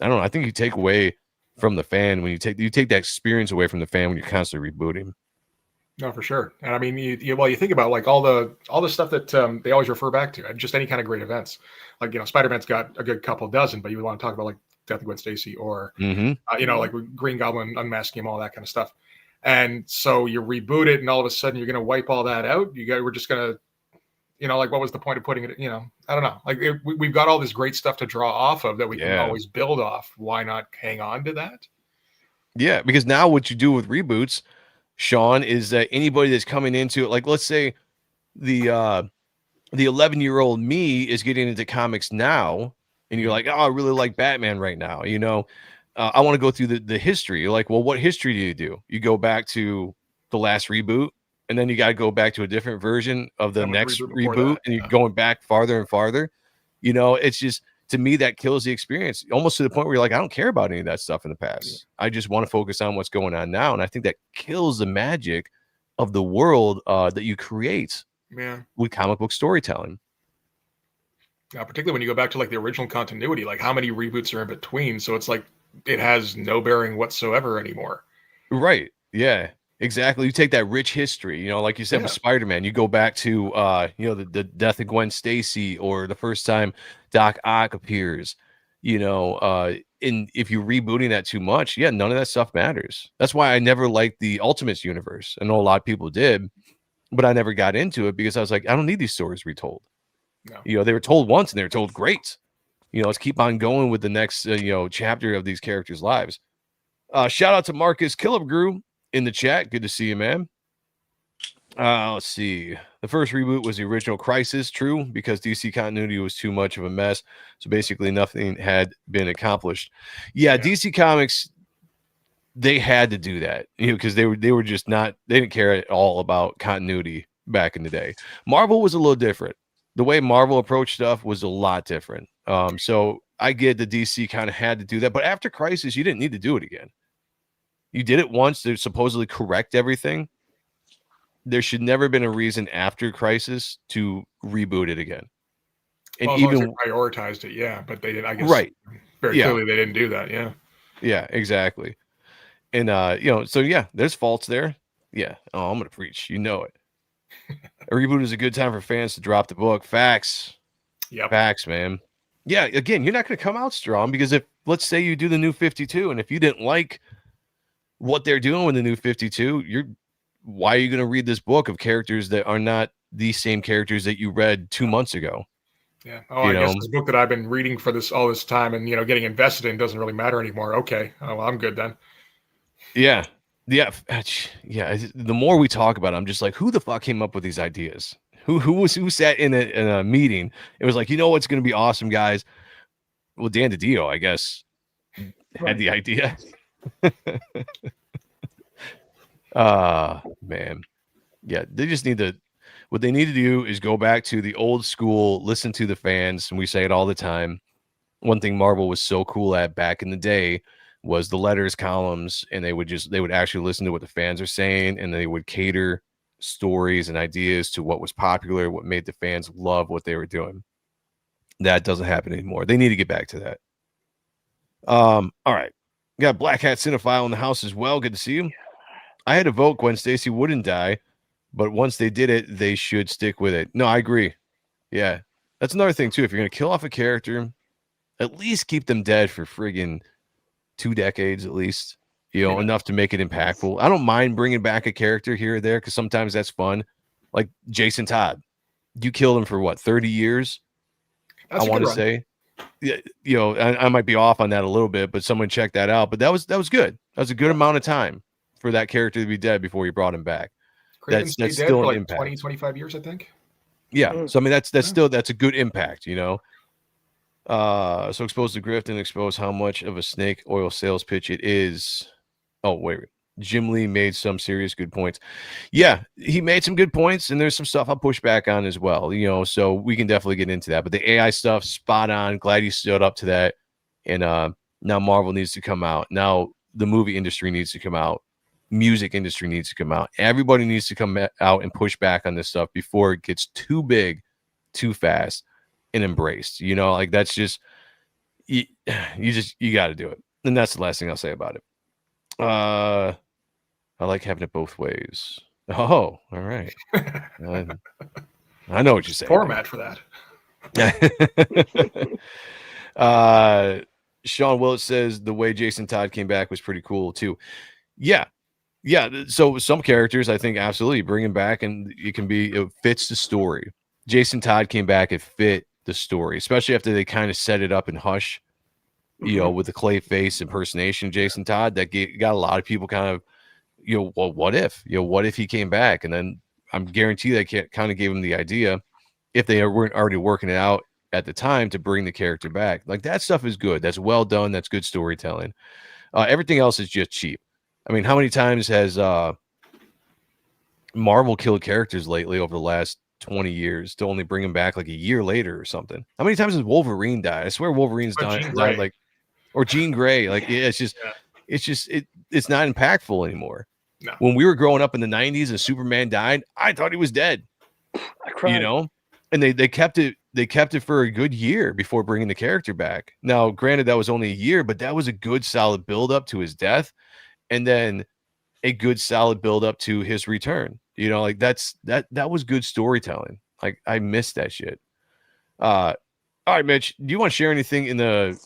[SPEAKER 1] I don't know. I think you take away from the fan when you take that experience away from the fan when you're constantly rebooting.
[SPEAKER 13] No, for sure. And I mean, you think about like all the stuff that they always refer back to, and just any kind of great events. Like, Spider-Man's got a good couple dozen, but you want to talk about like Death of Gwen Stacy or, like with Green Goblin unmasking him, all that kind of stuff. And so you reboot it, and all of a sudden you're going to wipe all that out. We're just going to, like, what was the point of putting it? I don't know. Like, we've got all this great stuff to draw off of that we can always build off. Why not hang on to that?
[SPEAKER 1] Yeah, because now what you do with reboots, Sean, is that anybody that's coming into it, like, let's say the 11-year-old me is getting into comics now, and you're like, oh, I really like Batman right now. I want to go through the history. You're like, well, what history do you do? You go back to the last reboot, and then you got to go back to a different version of the next reboot, and you're going back farther and farther. It's just, to me, that kills the experience almost to the point where you're like, I don't care about any of that stuff in the past. I just want to focus on what's going on now. And I think that kills the magic of the world that you create with comic book storytelling.
[SPEAKER 13] Particularly when you go back to like the original continuity, like how many reboots are in between. So it's like, it has no bearing whatsoever anymore.
[SPEAKER 1] Right. Yeah. Exactly. You take that rich history, like you said with Spider-Man, you go back to, the death of Gwen Stacy or the first time Doc Ock appears, and if you're rebooting that too much, none of that stuff matters. That's why I never liked the Ultimates universe. I know a lot of people did, but I never got into it because I was like, I don't need these stories retold. No. They were told once and they were told great. Let's keep on going with the next, chapter of these characters' lives. Shout out to Marcus Killebrew in the chat. Good to see you, man. Let's see. The first reboot was the original Crisis. True, because DC continuity was too much of a mess. So basically nothing had been accomplished. Yeah. DC Comics, they had to do that, because they were just not, they didn't care at all about continuity back in the day. Marvel was a little different. The way Marvel approached stuff was a lot different. So I get the DC kind of had to do that, but after Crisis, you didn't need to do it again. You did it once to supposedly correct everything. There should never have been a reason after Crisis to reboot it again. And
[SPEAKER 13] well, even they prioritized it, but they did. I guess very clearly they didn't do that.
[SPEAKER 1] Yeah, exactly. And so there's faults there. Yeah. Oh, I'm gonna preach. It. A reboot is a good time for fans to drop the book. Facts.
[SPEAKER 13] Yeah.
[SPEAKER 1] Facts, man. Yeah. Again, you're not gonna come out strong because if, let's say, you do the new 52, and if you didn't like what they're doing with the new 52, why are you going to read this book of characters that are not the same characters that you read 2 months ago?
[SPEAKER 13] Yeah. Oh, I guess this book that I've been reading for all this time and, getting invested in doesn't really matter anymore. Okay. Oh, well, I'm good then.
[SPEAKER 1] Yeah. Yeah. Yeah. The more we talk about it, I'm just like, who the fuck came up with these ideas? Who sat in a meeting? It was like, what's going to be awesome, guys? Well, Dan DiDio, I guess, had the idea. Man. Yeah, they just need to, what they need to do is go back to the old school, listen to the fans, and we say it all the time. One thing Marvel was so cool at back in the day was the letters columns, and they would actually listen to what the fans are saying, and they would cater stories and ideas to what was popular, what made the fans love what they were doing. That doesn't happen anymore. They need to get back to that. All right. Got Black Hat Cinephile in the house as well. Good to see you. I had to vote Gwen Stacy wouldn't die, but once they did it, they should stick with it. No, I agree. Yeah. That's another thing, too. If you're going to kill off a character, at least keep them dead for friggin' 2 decades at least. Enough to make it impactful. I don't mind bringing back a character here or there because sometimes that's fun. Like Jason Todd. You killed him for what, 30 years?
[SPEAKER 13] That's
[SPEAKER 1] I want to say. Yeah, I might be off on that a little bit, but someone check that out. But that was good. That was a good amount of time for that character to be dead before you brought him back.
[SPEAKER 13] Craven's
[SPEAKER 1] That's
[SPEAKER 13] dead
[SPEAKER 1] still
[SPEAKER 13] for
[SPEAKER 1] an
[SPEAKER 13] like
[SPEAKER 1] impact.
[SPEAKER 13] 20, 25 years, I think.
[SPEAKER 1] Yeah. So I mean that's a good impact, So expose the grift and expose how much of a snake oil sales pitch it is. Oh, wait. Jim Lee made some serious good points. Yeah, he made some good points, and there's some stuff I'll push back on as well, so we can definitely get into that. But the AI stuff, spot on. Glad you stood up to that. And now Marvel needs to come out. Now the movie industry needs to come out. Music industry needs to come out. Everybody needs to come out and push back on this stuff before it gets too big, too fast, and embraced. That's just you got to do it. And that's the last thing I'll say about it. I like having it both ways. Oh, all right. I know what you're saying.
[SPEAKER 13] Format for
[SPEAKER 1] that. Sean Willett says the way Jason Todd came back was pretty cool too. Yeah. So some characters I think absolutely bring him back, and it fits the story. Jason Todd came back, it fit the story, especially after they kind of set it up in Hush. With the clay face impersonation of Jason Todd, that got a lot of people kind of, well, what if he came back? And then I'm guaranteed that kind of gave him the idea, if they weren't already working it out at the time, to bring the character back. Like, that stuff is good. That's well done. That's good storytelling. Everything else is just cheap. I mean, how many times has Marvel killed characters lately over the last 20 years to only bring him back like a year later or something? How many times has Wolverine died? I swear Wolverine's died like, or Jean Grey. Like, it's not impactful anymore.
[SPEAKER 11] No.
[SPEAKER 1] When we were growing up in the 90s and Superman died, I thought he was dead.
[SPEAKER 2] I cried.
[SPEAKER 1] And they kept it for a good year before bringing the character back. Now, granted, that was only a year, but that was a good solid build up to his death, and then a good solid build up to his return. That was good storytelling. Like, I missed that shit. All right, Mitch, do you want to share anything in the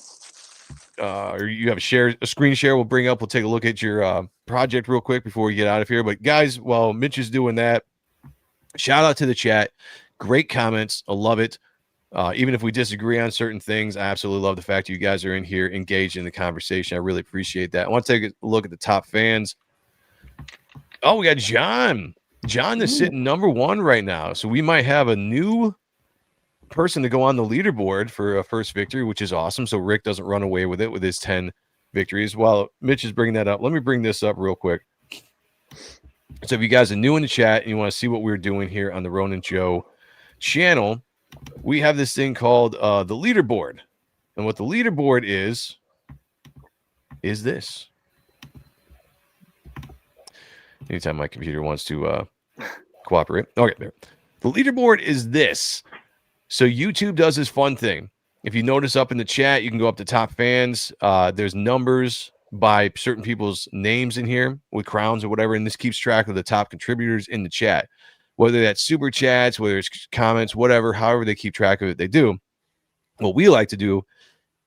[SPEAKER 1] or you have a screen share we'll bring up? We'll take a look at your project real quick before we get out of here. But guys, while Mitch is doing that, shout out to the chat. Great comments. I love it. Even if we disagree on certain things, I absolutely love the fact you guys are in here engaged in the conversation. I really appreciate that. I want to take a look at the top fans. Oh, we got John. John is sitting number 1 right now. So we might have a new person to go on the leaderboard for a first victory, which is awesome. So Rick doesn't run away with it with his 10 victories. While Mitch is bringing that up, let me bring this up real quick. So if you guys are new in the chat and you want to see what we're doing here on the Ronan Joe channel, we have this thing called the leaderboard. And what the leaderboard is this. Anytime my computer wants to cooperate. Okay, there. The leaderboard is this. So YouTube does this fun thing. If you notice up in the chat, you can go up to top fans. There's numbers by certain people's names in here with crowns or whatever, and this keeps track of the top contributors in the chat. Whether that's super chats, whether it's comments, whatever, however they keep track of it, they do. What we like to do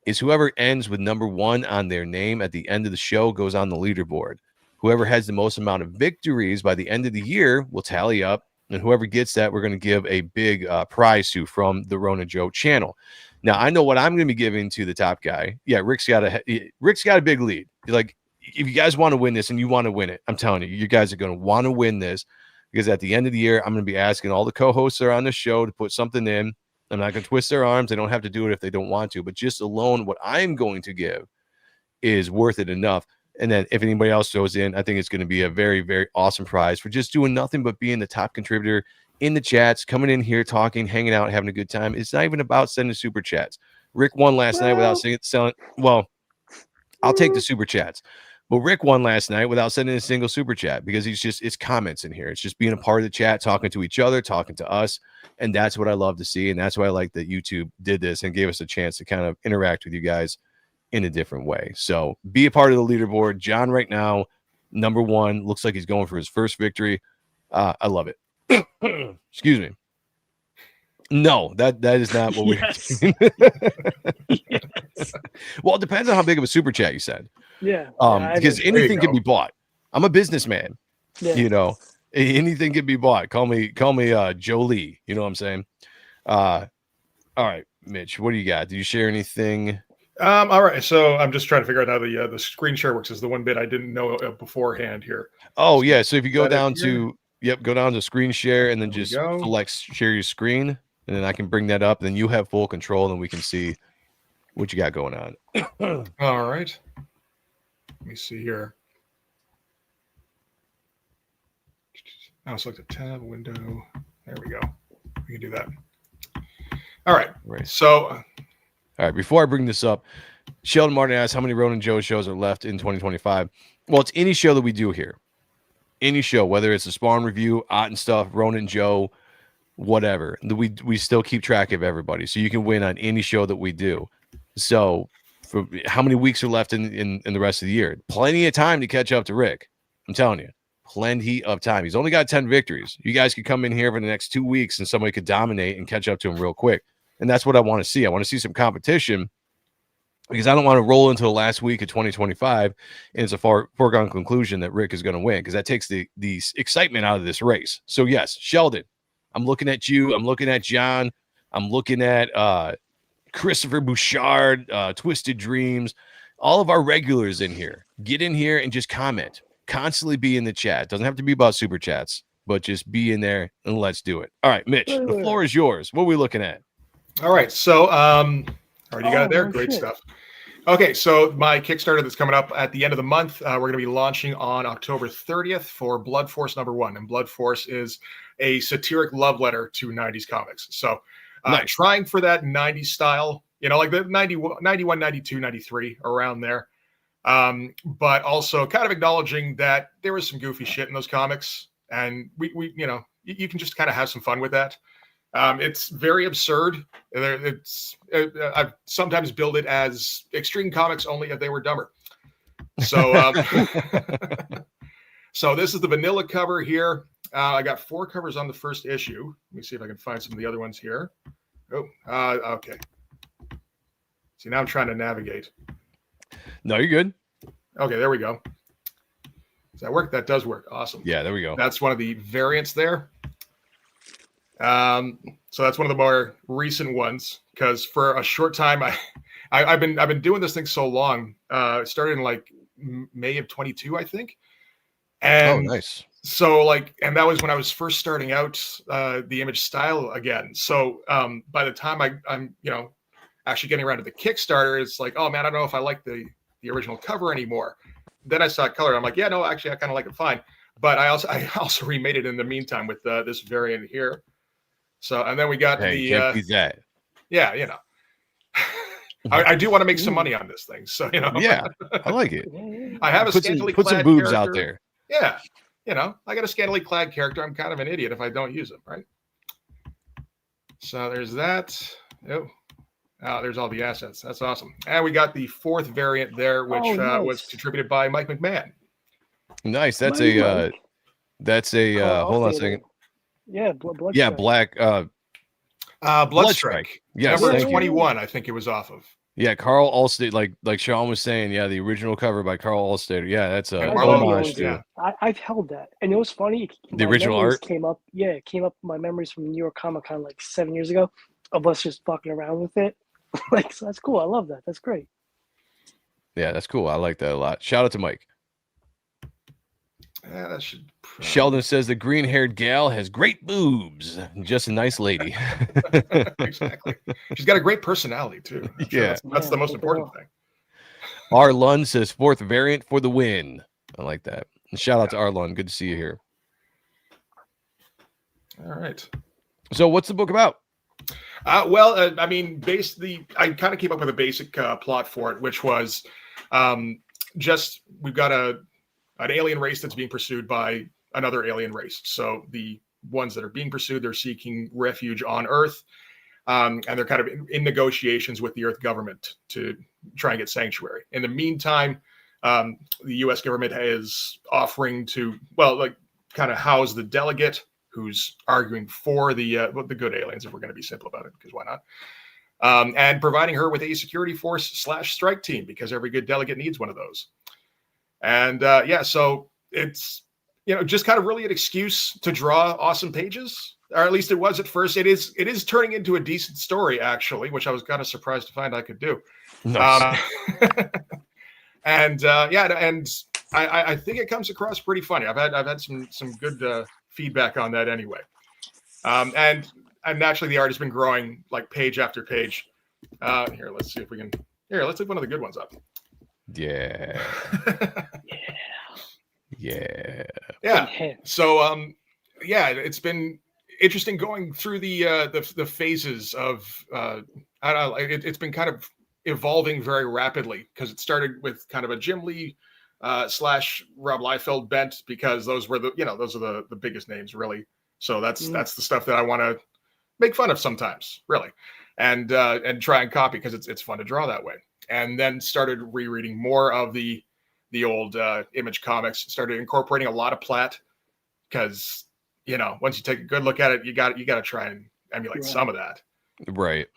[SPEAKER 1] is whoever ends with number 1 on their name at the end of the show goes on the leaderboard. Whoever has the most amount of victories by the end of the year will tally up, and whoever gets that, we're going to give a big prize to from the Rona Joe channel. Now, I know what I'm going to be giving to the top guy. Yeah, Rick's got a big lead. Like, if you guys want to win this and you want to win it, I'm telling you, you guys are going to want to win this, because at the end of the year, I'm going to be asking all the co-hosts that are on the show to put something in. I'm not going to twist their arms. They don't have to do it if they don't want to, but just alone what I'm going to give is worth it enough. And then if anybody else throws in, I think it's going to be a very, very awesome prize for just doing nothing but being the top contributor in the chats, coming in here, talking, hanging out, having a good time. It's not even about sending super chats. Rick won last night without selling. Well, I'll take the super chats. But Rick won last night without sending a single super chat because it's comments in here. It's just being a part of the chat, talking to each other, talking to us. And that's what I love to see. And that's why I like that YouTube did this and gave us a chance to kind of interact with you guys in a different way. So be a part of the leaderboard. John right now, number 1, looks like he's going for his first victory. I love it. Excuse me. No, that is not what
[SPEAKER 2] Yes.
[SPEAKER 1] we're doing.
[SPEAKER 2] Yes.
[SPEAKER 1] Well, it depends on how big of a super chat you said.
[SPEAKER 2] Yeah.
[SPEAKER 1] Because anything can be bought. I'm a businessman.
[SPEAKER 2] Yeah.
[SPEAKER 1] You know, anything can be bought. Call me Jolie. You know what I'm saying? All right, Mitch, what do you got? Do you share anything?
[SPEAKER 13] All right, so I'm just trying to figure out how the screen share works. Is the one bit I didn't know beforehand here.
[SPEAKER 1] Oh yeah, so if you go
[SPEAKER 13] Is that
[SPEAKER 1] down
[SPEAKER 13] it here?
[SPEAKER 1] to go down to screen share and then
[SPEAKER 13] There we
[SPEAKER 1] just
[SPEAKER 13] go.
[SPEAKER 1] select share your screen, and then I can bring that up. Then you have full control, and we can see what you got going on.
[SPEAKER 13] All right. Let me see here. I'll select a tab, window. There we go. We can do that. All right.
[SPEAKER 1] Right.
[SPEAKER 13] So,
[SPEAKER 1] all right. Before I bring this up, Sheldon Martin asks how many Ronan Joe shows are left in 2025. Well, it's any show that we do here. Any show, whether it's a Spawn review, Ahrent stuff, Ronan Joe, whatever. We still keep track of everybody, so you can win on any show that we do. So, for how many weeks are left in the rest of the year? Plenty of time to catch up to Rick. I'm telling you, plenty of time. He's only got 10 victories. You guys could come in here for the next 2 weeks, and somebody could dominate and catch up to him real quick. And that's what I want to see. I want to see some competition, because I don't want to roll into the last week of 2025 and it's a foregone conclusion that Rick is going to win, because that takes the excitement out of this race. So yes, Sheldon, I'm looking at you. I'm looking at John. I'm looking at Christopher Bouchard, Twisted Dreams, all of our regulars in here. Get in here and just comment. Constantly be in the chat. Doesn't have to be about super chats, but just be in there and let's do it. All right, Mitch, the floor is yours. What are we looking at?
[SPEAKER 13] all right. So, already got it there. Great stuff. Okay, so my Kickstarter that's coming up at the end of the month, we're going to be launching on October 30th for Blood Force #1. And Blood Force is a satiric love letter to 90s comics. So trying for that 90s style, like the 91, 92, 93, around there. But also kind of acknowledging that there was some goofy shit in those comics. And we you can just kind of have some fun with that. It's very absurd. I've sometimes billed it as extreme comics, only if they were dumber. So, so this is the vanilla cover here. I got 4 covers on the first issue. Let me see if I can find some of the other ones here. Oh, okay. See, now I'm trying to navigate.
[SPEAKER 1] No, you're good.
[SPEAKER 13] Okay, there we go. Does that work? That does work. Awesome.
[SPEAKER 1] Yeah, there we go.
[SPEAKER 13] That's one of the variants there. So that's one of the more recent ones, because for a short time I've been doing this thing so long. It started in like May of 22, I think. And
[SPEAKER 1] nice.
[SPEAKER 13] So and that was when I was first starting out the Image style again. So by the time I'm actually getting around to the Kickstarter, it's like, oh man, I don't know if I like the original cover anymore. Then I saw color. I'm like, yeah, no, actually I kind of like it fine. But I also remade it in the meantime with this variant here. So, and then we got
[SPEAKER 1] can't beat that.
[SPEAKER 13] Yeah, I do want to make some money on this thing. So,
[SPEAKER 1] Yeah, I like it.
[SPEAKER 13] I have a scantily clad
[SPEAKER 1] some boobs
[SPEAKER 13] character
[SPEAKER 1] out there.
[SPEAKER 13] Yeah, I got a scantily clad character. I'm kind of an idiot if I don't use them, right? So there's that. Oh, there's all the assets. That's awesome. And we got the 4th variant there, which was contributed by Mike McMahon.
[SPEAKER 1] Nice. That's hold on a second.
[SPEAKER 2] Yeah, blood.
[SPEAKER 1] Yeah, Black.
[SPEAKER 13] Blood Strike.
[SPEAKER 1] Yes,
[SPEAKER 13] number 21. I think it was off of.
[SPEAKER 1] Yeah, Carl Allstate. Like Sean was saying. Yeah, the original cover by Carl Allstate. Yeah, that's a homage to.
[SPEAKER 2] I've held that, and it was funny.
[SPEAKER 1] The original art
[SPEAKER 2] came up. Yeah, it came up. My memories from New York Comic Con like 7 years ago of us just fucking around with it. So that's cool. I love that. That's great.
[SPEAKER 1] Yeah, that's cool. I like that a lot. Shout out to Mike.
[SPEAKER 13] Yeah, that should.
[SPEAKER 1] Sheldon says the green-haired gal has great boobs. Just a nice lady.
[SPEAKER 13] Exactly. She's got a great personality too.
[SPEAKER 1] Yeah,
[SPEAKER 13] that's the most important thing.
[SPEAKER 1] R. Lund says 4th variant for the win. I like that. And shout out to R. Lund. Good to see you here.
[SPEAKER 13] All right.
[SPEAKER 1] So, what's the book about?
[SPEAKER 13] Well, I mean, I kind of came up with a basic plot for it, which was just we've got an alien race that's being pursued by another alien race. So the ones that are being pursued, they're seeking refuge on Earth.
[SPEAKER 11] and they're kind of in negotiations with the Earth government to try and get sanctuary. In the meantime, the U.S. government is offering to, kind of house the delegate who's arguing for the good aliens, if we're going to be simple about it, because why not? And providing her with a security force / strike team, because every good delegate needs one of those. And so it's, just kind of really an excuse to draw awesome pages, or at least it was at first. It is turning into a decent story, actually, which I was kind of surprised to find I could do.
[SPEAKER 1] Nice.
[SPEAKER 11] And I think it comes across pretty funny. I've had some good feedback on that anyway. And naturally the art has been growing like page after page. Here, let's see if we can. Here, let's take one of the good ones up.
[SPEAKER 1] Yeah.
[SPEAKER 11] Yeah. So it's been interesting going through the phases of I don't know. It's been kind of evolving very rapidly, because it started with kind of a Jim Lee / Rob Liefeld bent, because those were those are the biggest names, really. So that's the stuff that I want to make fun of sometimes, really, and try and copy, because it's fun to draw that way. And then started rereading more of the old Image comics, started incorporating a lot of Platt, because once you take a good look at it, you got to try and emulate some of that,
[SPEAKER 1] right?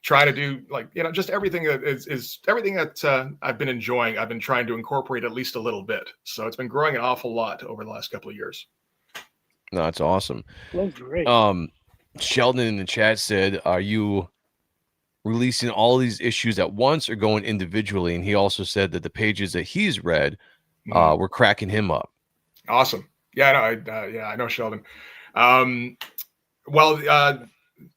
[SPEAKER 11] Try to do just everything that is everything that I've been enjoying. I've been trying to incorporate at least a little bit, so it's been growing an awful lot over the last couple of years.
[SPEAKER 1] No, that's awesome.
[SPEAKER 2] Well, great.
[SPEAKER 1] Sheldon in the chat said, "Are you releasing all these issues at once or going individually?" And he also said that the pages that he's read were cracking him up.
[SPEAKER 11] Awesome. Yeah, I know Sheldon.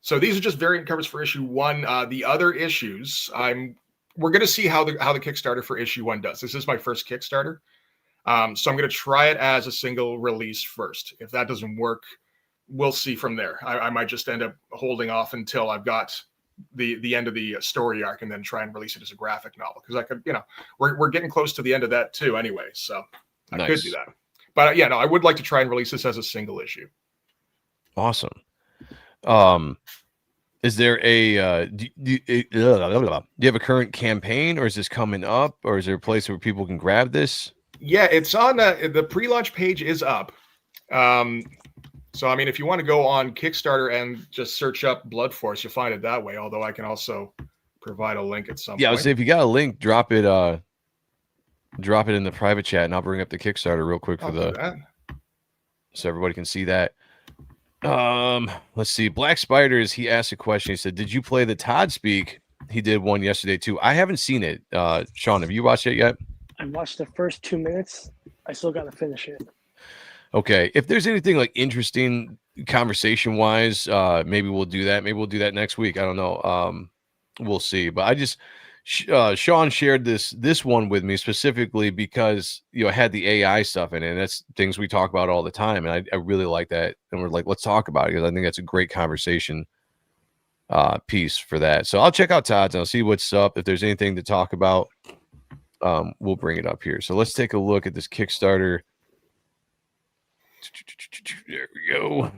[SPEAKER 11] So these are just variant covers for issue 1. The other issues, we're going to see how the Kickstarter for issue 1 does. This is my first Kickstarter, so I'm going to try it as a single release first. If that doesn't work, we'll see from there. I might just end up holding off until I've got the end of the story arc, and then try and release it as a graphic novel, because I could, we're getting close to the end of that too anyway, so I could do that. But I would like to try and release this as a single issue.
[SPEAKER 1] Awesome. Is there a do you have a current campaign, or is this coming up, or is there a place where people can grab this?
[SPEAKER 11] Yeah, it's on the pre-launch page is up. So if you want to go on Kickstarter and just search up Blood Force, you'll find it that way. Although I can also provide a link at some point.
[SPEAKER 1] Yeah, I would say if you got a link, drop it in the private chat, and I'll bring up the Kickstarter real quick so everybody can see that. Let's see. Black Spiders, he asked a question. He said, "Did you play the Todd Speak?" He did one yesterday too. I haven't seen it. Sean, have you watched it yet?
[SPEAKER 2] I watched the first 2 minutes. I still got to finish it.
[SPEAKER 1] Okay. If there's anything like interesting conversation wise, maybe we'll do that. Maybe we'll do that next week. I don't know. We'll see. But I just Sean shared this one with me specifically because it had the AI stuff in it, and that's things we talk about all the time, and I really like that, and we're like, let's talk about it, because I think that's a great conversation piece for that. So I'll check out Todd's and I'll see what's up. If there's anything to talk about, we'll bring it up here. So let's take a look at this Kickstarter. There we go.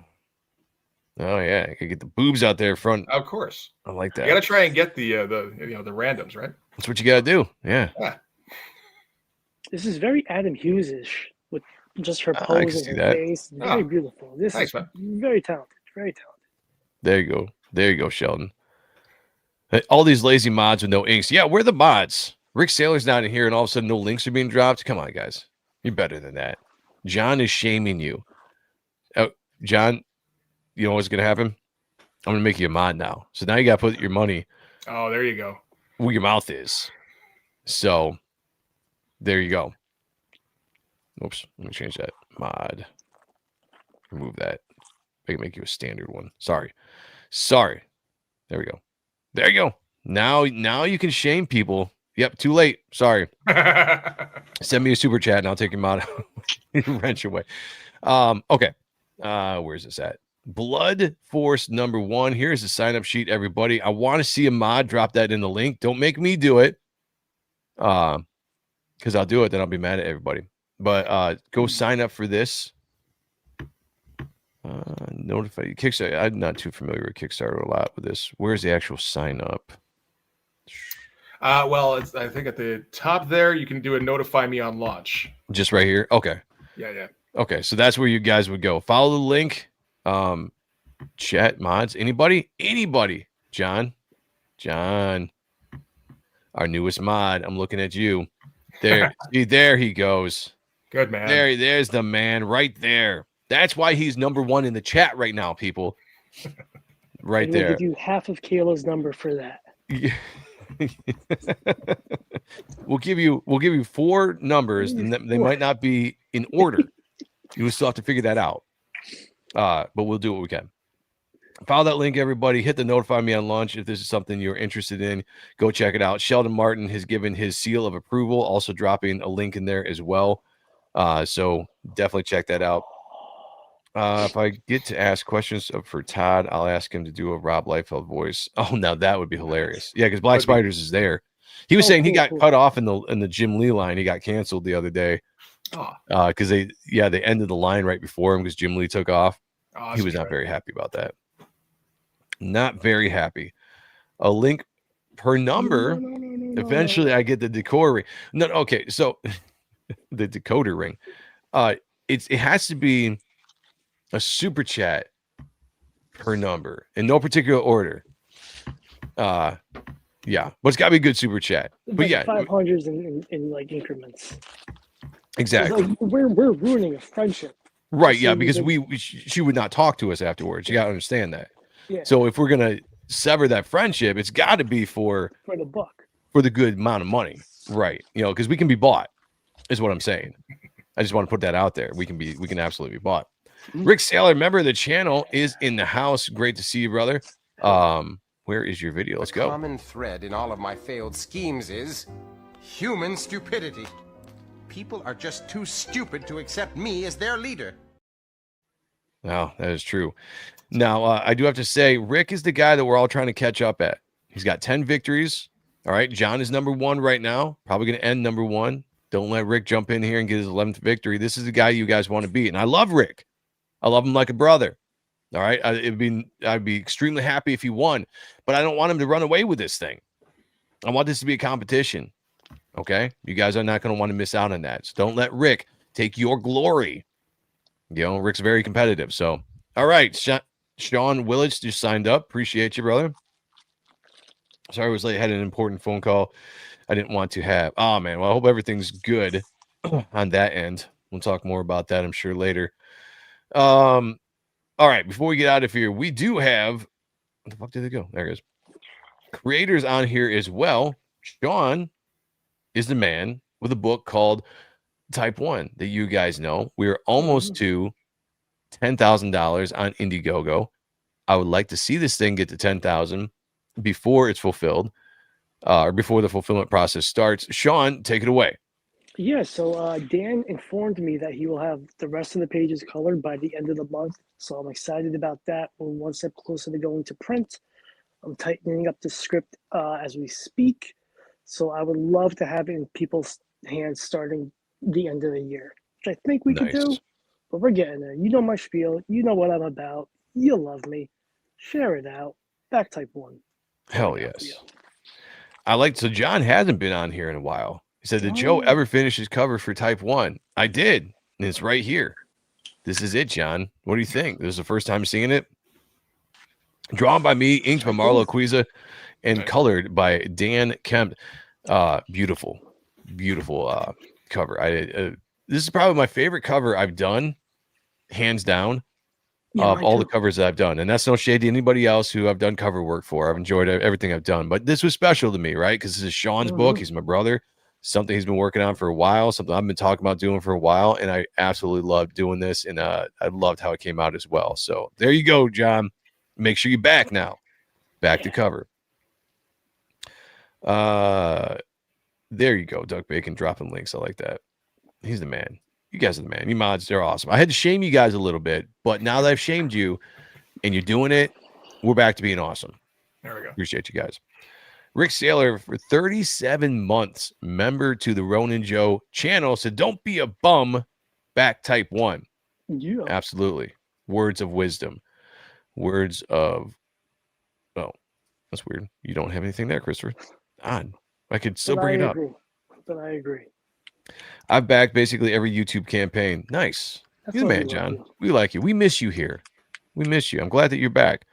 [SPEAKER 1] Oh yeah, I can get the boobs out there front.
[SPEAKER 11] Of course,
[SPEAKER 1] I like that.
[SPEAKER 11] You got to try and get the randoms, right?
[SPEAKER 1] That's what you got to do. Yeah.
[SPEAKER 2] This is very Adam Hughes-ish with just her pose and her face. Very beautiful. This is very talented. Very talented.
[SPEAKER 1] There you go. There you go, Sheldon. All these lazy mods with no inks. Yeah, we're the mods. Rick Saylor's not in here, and all of a sudden no links are being dropped. Come on, guys. You're better than that. John is shaming you. John, you know what's going to happen? I'm going to make you a mod now. So now you got to put your money.
[SPEAKER 11] Oh, there you go.
[SPEAKER 1] Where your mouth is. So there you go. Oops. Let me change that. Mod. Remove that. I can make you a standard one. Sorry. There we go. There you go. Now you can shame people. Yep. Too late. Sorry. Send me a super chat and I'll take your mod wrench away. Okay. Where's this at? Blood Force number 1. Here's the sign up sheet, everybody. I want to see a mod. Drop that in the link. Don't make me do it. Because I'll do it, then I'll be mad at everybody. But go sign up for this. Notify you. Kickstarter. I'm not too familiar with Kickstarter a lot with this. Where's the actual sign up?
[SPEAKER 13] Well, I think at the top there, you can do a notify me on launch.
[SPEAKER 1] Just right here. Okay.
[SPEAKER 13] Yeah.
[SPEAKER 1] Okay, so that's where you guys would go. Follow the link. Chat mods. Anybody? John, our newest mod. I'm looking at you. There, see, there he goes.
[SPEAKER 13] Good man.
[SPEAKER 1] There's the man right there. That's why he's number one in the chat right now, people. Right there.
[SPEAKER 2] We'll give you half of Kayla's number for that.
[SPEAKER 1] We'll give you 4 numbers, and they might not be in order. You still have to figure that out. But we'll do what we can. Follow that link, everybody. Hit the notify me on launch if this is something you're interested in. Go check it out. Sheldon Martin has given his seal of approval, also dropping a link in there as well. So definitely check that out. If I get to ask questions for Todd, I'll ask him to do a Rob Liefeld voice. Oh, now that would be hilarious. Yeah, because Black Spiders is there. He was saying he got cut off in the Jim Lee line. He got canceled the other day. Because they ended the line right before him because Jim Lee took off. He was not very happy about that. Not very happy. A link per number. Eventually, I get the decoder ring. No, okay. So the decoder ring. It has to be a super chat per number in no particular order. Yeah, but it's got to be a good super chat. But yeah,
[SPEAKER 2] 500s in like increments.
[SPEAKER 1] Exactly.
[SPEAKER 2] Like, we're ruining a friendship.
[SPEAKER 1] Right. Yeah, because she would not talk to us afterwards. You got to understand that.
[SPEAKER 2] Yeah.
[SPEAKER 1] So if we're gonna sever that friendship, it's got to be for
[SPEAKER 2] the buck,
[SPEAKER 1] for the good amount of money, right? You know, because we can be bought, is what I'm saying. I just want to put that out there. We can absolutely be bought. Rick Saylor, member of the channel, is in the house. Great to see you, brother. Where is your video? Let's go.
[SPEAKER 14] The common thread in all of my failed schemes is human stupidity. People are just too stupid to accept me as their leader.
[SPEAKER 1] No, that is true. Now, I do have to say, Rick is the guy that we're all trying to catch up at. He's got 10 victories. All right. John is number 1 right now. Probably going to end number 1. Don't let Rick jump in here and get his 11th victory. This is the guy you guys want to beat. And I love Rick. I love him like a brother. All right. I'd be extremely happy if he won, but I don't want him to run away with this thing. I want this to be a competition. Okay. You guys are not going to want to miss out on that. So don't let Rick take your glory. You know, Rick's very competitive. So, all right. Sean Willits just signed up. Appreciate you, brother. Sorry I was late. I had an important phone call I didn't want to have. Oh, man. Well, I hope everything's good on that end. We'll talk more about that, I'm sure, later. All right. Before we get out of here, we do have... Where the fuck did it go? There it is. Creators on here as well. Sean is the man with a book called Type 1 that you guys know. We're almost to $10,000 on Indiegogo. I would like to see this thing get to 10,000 before it's fulfilled, or before the fulfillment process starts. Sean, take it away.
[SPEAKER 2] Yeah, so Dan informed me that he will have the rest of the pages colored by the end of the month. So I'm excited about that. We're one step closer to going to print. I'm tightening up the script as we speak. So I would love to have it in people's hands starting the end of the year, which I think we can do. But we're getting there. You know my spiel. You know what I'm about. You love me. Share it out. Back Type 1.
[SPEAKER 1] Hell yes. So John hasn't been on here in a while. He said, did Joe ever finish his cover for Type 1? I did. And it's right here. This is it, John. What do you think? This is the first time seeing it. Drawn by me, inked by Marlo Aquiza, and colored by Dan Kemp. Beautiful cover. This is probably my favorite cover I've done, hands down, of all the covers that I've done. And that's no shade to anybody else who I've done cover work for. I've enjoyed everything I've done. But this was special to me, right? Because this is Sean's book. He's my brother. Something he's been working on for a while, something I've been talking about doing for a while, and I absolutely loved doing this, and I loved how it came out as well. So there you go, John. Make sure you're back now. Back to cover. There you go, Duck Bacon dropping links. I like that. He's the man. You guys are the man. You mods, they're awesome. I had to shame you guys a little bit, but now that I've shamed you and you're doing it, we're back to being awesome.
[SPEAKER 13] There we go.
[SPEAKER 1] Appreciate you guys. Rick Saylor, for 37 months, member to the Ronin Joe channel, said, don't be a bum, back Type 1.
[SPEAKER 2] Yeah.
[SPEAKER 1] Absolutely. Words of wisdom. Words of, oh, that's weird. You don't have anything there, Christopher. Odd. I could still bring it up.
[SPEAKER 2] But I agree.
[SPEAKER 1] I've backed basically every YouTube campaign. Nice.
[SPEAKER 2] That's
[SPEAKER 1] You're the
[SPEAKER 2] why
[SPEAKER 1] man,
[SPEAKER 2] we love
[SPEAKER 1] John.
[SPEAKER 2] you.
[SPEAKER 1] We like you. We miss you here. We miss you. I'm glad that you're back.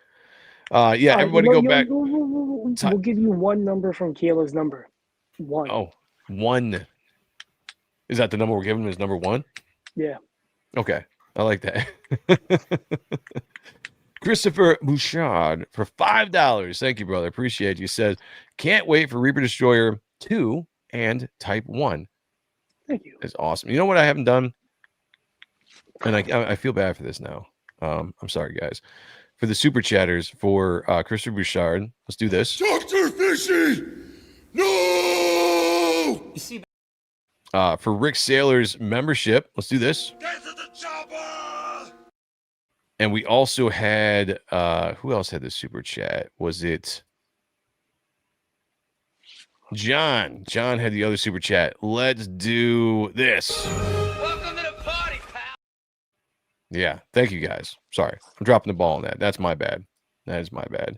[SPEAKER 1] Yeah,
[SPEAKER 2] All right,
[SPEAKER 1] everybody go back.
[SPEAKER 2] We'll give you one number from Kayla's number. One.
[SPEAKER 1] Oh, 1. Is that the number we're giving him? Is number 1?
[SPEAKER 2] Yeah.
[SPEAKER 1] Okay. I like that. Christopher Bouchard for $5. Thank you, brother. Appreciate you. Says, can't wait for Reaper Destroyer 2 and Type 1.
[SPEAKER 2] Thank you.
[SPEAKER 1] It's awesome. You know what I haven't done? And I feel bad for this now. I'm sorry, guys. For the super chatters for Christopher Bouchard, let's do this.
[SPEAKER 5] Dr. Fishy! No!
[SPEAKER 4] You see,
[SPEAKER 1] For Rick Saylor's membership, let's do this.
[SPEAKER 5] Get to the chopper!
[SPEAKER 1] And we also had who else had the super chat? Was it John? John had the other super chat. Let's do this.
[SPEAKER 5] Welcome to the party, pal!
[SPEAKER 1] Yeah, thank you guys. Sorry, I'm dropping the ball on that. That's my bad. That is my bad.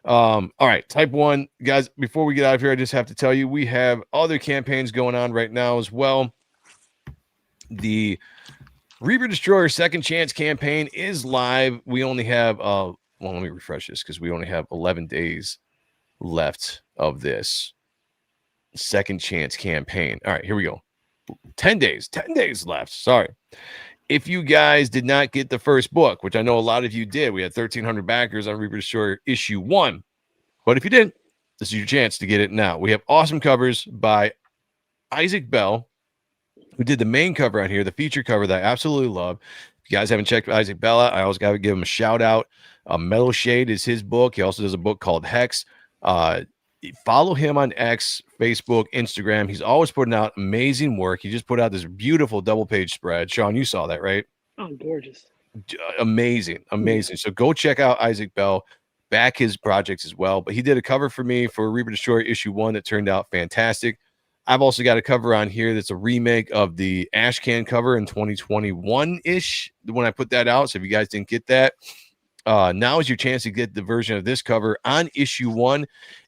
[SPEAKER 1] All right, Type 1. Guys, before we get out of here, I just have to tell you we have other campaigns going on right now as well. The Reaper Destroyer Second Chance campaign is live. We only have well, let me refresh this because we only have 11 days left of this Second Chance campaign. All right, here we go. 10 days left. Sorry. If you guys did not get the first book, which I know a lot of you did, we had 1,300 backers on Reaper Destroyer issue 1. But if you didn't, this is your chance to get it now. We have awesome covers by Isaac Bell, who did the main cover out here, the feature cover that I absolutely love. If you guys haven't checked Isaac Bell out, I always got to give him a shout out. Metal Shade is his book. He also does a book called Hex. Follow him on X, Facebook, Instagram. He's always putting out amazing work. He just put out this beautiful double page spread. Sean, you saw that, right?
[SPEAKER 2] Oh, gorgeous.
[SPEAKER 1] Amazing. So go check out Isaac Bell, back his projects as well. But he did a cover for me for Reaper Destroyer issue 1 that turned out fantastic. I've also got a cover on here that's a remake of the Ashcan cover in 2021-ish when I put that out. So if you guys didn't get that, now is your chance to get the version of this cover on issue 1.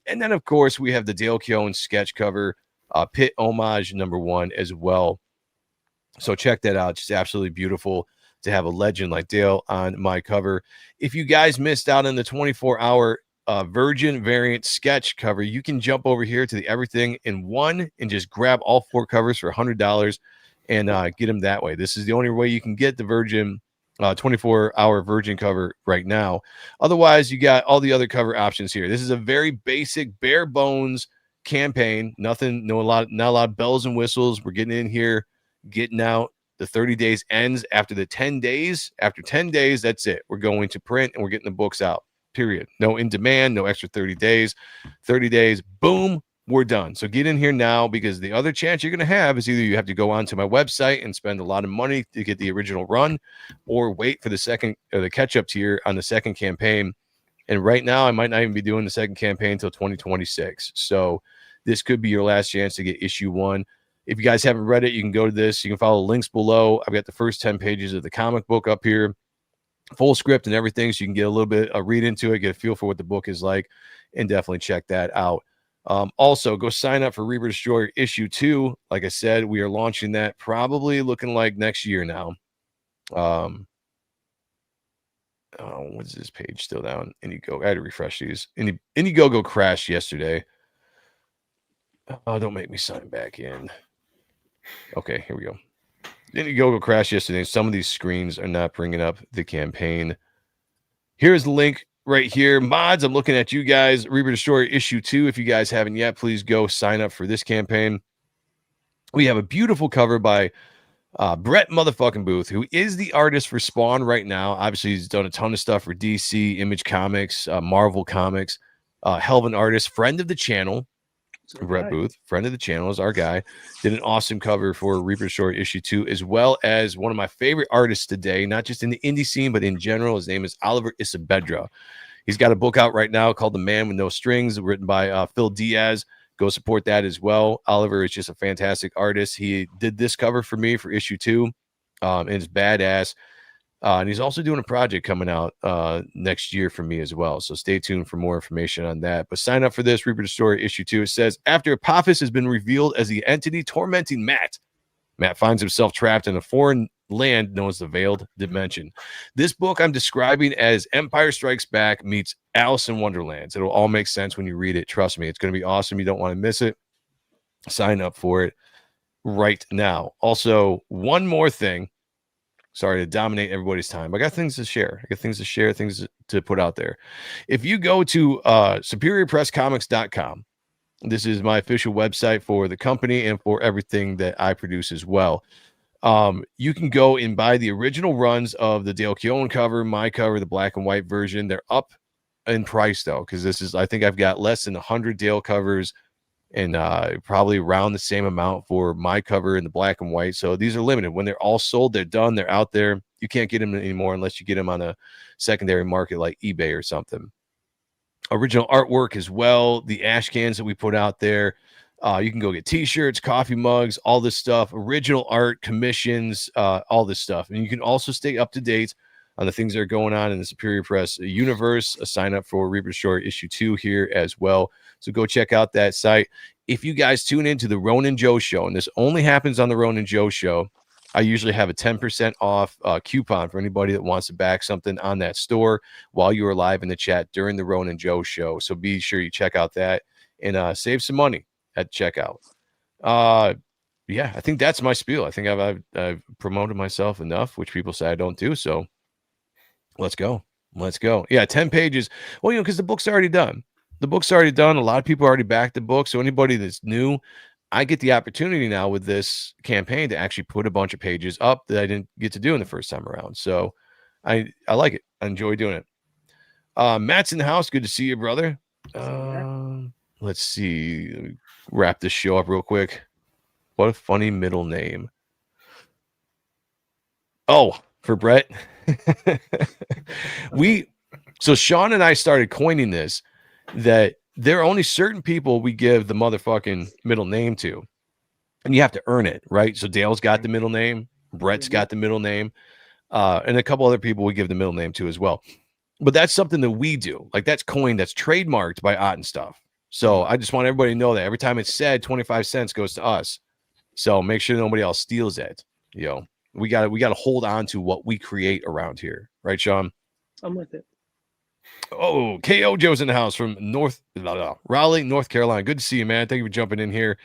[SPEAKER 1] And then, of course, we have the Dale Keown sketch cover, Pit Homage #1 as well. So check that out. Just absolutely beautiful to have a legend like Dale on my cover. If you guys missed out on the 24-hour Virgin variant sketch cover, you can jump over here to the Everything in One and just grab all 4 covers for $100 and get them that way. This is the only way you can get the Virgin 24-hour Virgin cover right now. Otherwise, you got all the other cover options here. This is a very basic, bare bones campaign. Not a lot of bells and whistles. We're getting in here, getting out. The 30 days ends after the 10 days. After 10 days, that's it. We're going to print and we're getting the books out. Period. No in demand, no extra 30 days. 30 days, boom, we're done. So get in here now, because the other chance you're going to have is either you have to go onto my website and spend a lot of money to get the original run, or wait for the second or the catch-up tier on the second campaign. And right now, I might not even be doing the second campaign until 2026. So this could be your last chance to get issue 1. If you guys haven't read it, you can go to this. You can follow the links below. I've got the first 10 pages of the comic book up here, full script and everything, so you can get a little bit of read into it, get a feel for what the book is like, and definitely check that out. Also, go sign up for Reaper Destroyer issue 2. Like I said, we are launching that probably looking like next year now. What is this page still down? Indiegogo. I had to refresh these. Indiegogo crashed yesterday. Oh, don't make me sign back in. Okay, here we go. Indiegogo crashed yesterday. Some of these screens are not bringing up the campaign. Here's the link right here. Mods, I'm looking at you guys. Reaper Destroyer issue 2. If you guys haven't yet, please go sign up for this campaign. We have a beautiful cover by Brett motherfucking Booth, who is the artist for Spawn right now. Obviously, he's done a ton of stuff for DC, Image Comics, Marvel Comics. Hell of an artist, friend of the channel. Brett Booth, friend of the channel, is our guy. Did an awesome cover for Reaper Destroyer issue 2, as well as one of my favorite artists today, not just in the indie scene, but in general. His name is Oliver Isabedra. He's got a book out right now called The Man with No Strings, written by Phil Diaz. Go support that as well. Oliver is just a fantastic artist. He did this cover for me for issue 2. And it's badass. And he's also doing a project coming out next year for me as well. So stay tuned for more information on that. But sign up for this Reaper Destroyer issue 2. It says, after Apophis has been revealed as the entity tormenting Matt finds himself trapped in a foreign land known as the Veiled Dimension. This book I'm describing as Empire Strikes Back meets Alice in Wonderland. It'll all make sense when you read it. Trust me, it's going to be awesome. You don't want to miss it. Sign up for it right now. Also, one more thing. Sorry to dominate everybody's time. I got things to share. Things to put out there. If you go to superiorpresscomics.com, this is my official website for the company and for everything that I produce as well. You can go and buy the original runs of the Dale Keown cover, my cover, the black and white version. They're up in price though, because I think I've got less than 100 Dale covers and probably around the same amount for my cover in the black and white. So these are limited. When they're all sold, they're done. They're out there. You can't get them anymore unless you get them on a secondary market like eBay or something. Original artwork as well. The ash cans that we put out there. You can go get t-shirts, coffee mugs, all this stuff, original art, commissions, all this stuff. And you can also stay up to date on the things that are going on in the Superior Press universe. Sign up for Reaper Destroyer issue 2 here as well. So go check out that site. If you guys tune into the Ronan Joe show, and this only happens on the Ronan Joe show, I usually have a 10% off coupon for anybody that wants to back something on that store while you are live in the chat during the Ronan Joe show. So be sure you check out that and save some money at checkout. Yeah, I think that's my spiel. I think I've promoted myself enough, which people say I don't do. So let's go. Yeah, 10 pages. Well, because the book's already done. A lot of people already backed the book. So anybody that's new, I get the opportunity now with this campaign to actually put a bunch of pages up that I didn't get to do in the first time around. So I like it. I enjoy doing it. Matt's in the house. Good to see you, brother. Let's see. Wrap this show up real quick. What a funny middle name. Oh, for Brett. So Sean and I started coining this, that there are only certain people we give the motherfucking middle name to, and you have to earn it, right? So Dale's got the middle name, Brett's got the middle name, and a couple other people we give the middle name to as well. But that's something that we do. Like, that's coined, that's trademarked by Ott and Stuff. So I just want everybody to know that every time it's said, 25 cents goes to us. So make sure nobody else steals it. We got to hold on to what we create around here, right, Sean?
[SPEAKER 2] I'm with it.
[SPEAKER 1] Oh, KO Joe's in the house from Raleigh, North Carolina. Good to see you, man. Thank you for jumping in here.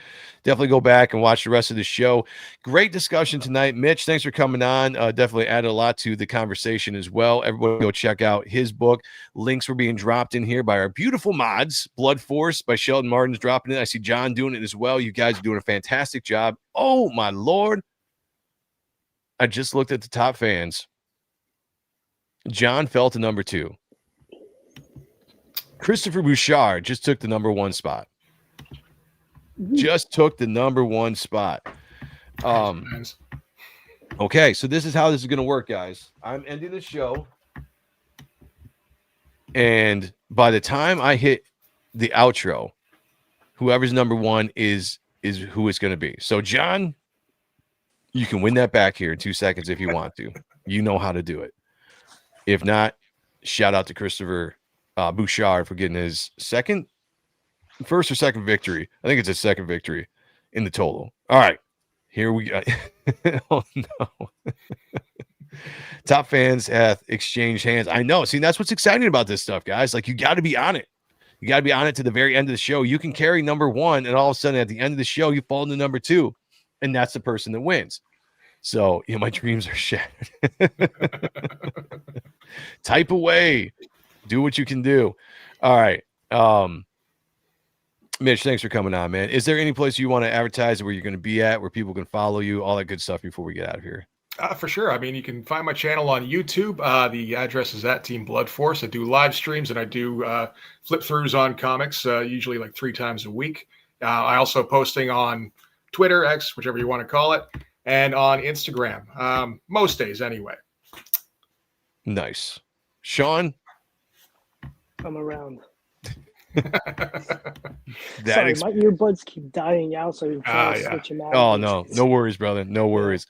[SPEAKER 1] Definitely go back and watch the rest of the show. Great discussion tonight. Mitch, thanks for coming on. Definitely added a lot to the conversation as well. Everybody go check out his book. Links were being dropped in here by our beautiful mods. Blood Force by Sheldon Martin's dropping in. I see John doing it as well. You guys are doing a fantastic job. Oh, my Lord. I just looked at the top fans. John fell to number 2. Christopher Bouchard just took the number 1 spot. Okay, so this is how this is going to work, guys. I'm ending the show, and by the time I hit the outro, whoever's number 1 is who it's going to be. So, John, you can win that back here in 2 seconds if you want to. You know how to do it. If not, shout out to Christopher Bouchard for getting his first or second victory. I think it's his second victory in the total. All right, here we go. Oh no. Top fans hath exchanged hands. I know. See, that's what's exciting about this stuff, guys. Like, you got to be on it. You got to be on it to the very end of the show. You can carry number 1, and all of a sudden at the end of the show, you fall into number 2, and that's the person that wins. So, my dreams are shattered. Type away. Do what you can do. All right. Mitch, thanks for coming on, man. Is there any place you want to advertise where you're going to be at, where people can follow you, all that good stuff before we get out of here?
[SPEAKER 13] For sure. I mean, you can find my channel on YouTube. The address is at Team Blood Force. I do live streams and I do flip throughs on comics, usually like 3 times a week. I also posting on Twitter, X, whichever you want to call it, and on Instagram, most days anyway.
[SPEAKER 1] Nice. Sean?
[SPEAKER 2] I'm around.
[SPEAKER 1] Sorry,
[SPEAKER 2] my earbuds keep dying out, so I'm trying to switch them out.
[SPEAKER 1] Oh, no worries, brother. No worries.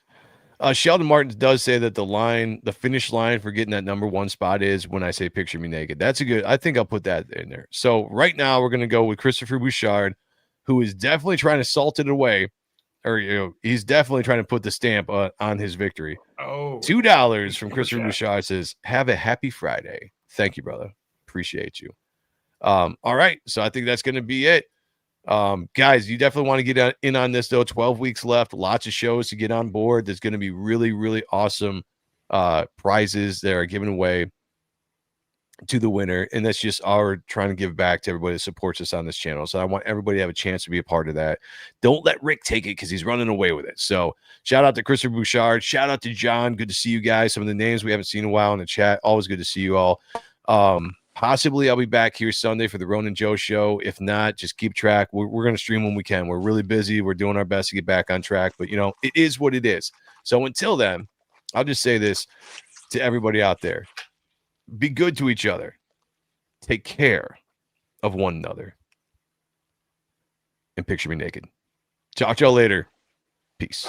[SPEAKER 1] Sheldon Martin does say that the finish line for getting that number 1 spot is when I say picture me naked. That's a good, I think I'll put that in there. So right now we're going to go with Christopher Bouchard, who is definitely trying to salt it away, or he's definitely trying to put the stamp on his victory.
[SPEAKER 11] Oh,
[SPEAKER 1] $2 from Christopher Bouchard says, have a happy Friday. Thank you, brother. Appreciate you. All right. So I think that's going to be it. Guys, you definitely want to get in on this, though. 12 weeks left, lots of shows to get on board. There's going to be really, really awesome prizes that are given away to the winner, and that's just our trying to give back to everybody that supports us on this channel. So I want everybody to have a chance to be a part of that. Don't let Rick take it because he's running away with it. So shout out to Christopher Bouchard, shout out to John. Good to see you guys. Some of the names we haven't seen in a while in the chat. Always good to see you all. Possibly I'll be back here Sunday for the Ronan Joe show. If not, just keep track. We're going to stream when we can. We're really busy. We're doing our best to get back on track, but it is what it is. So until then, I'll just say this to everybody out there. Be good to each other. Take care of one another. And picture me naked. Talk to y'all later. Peace.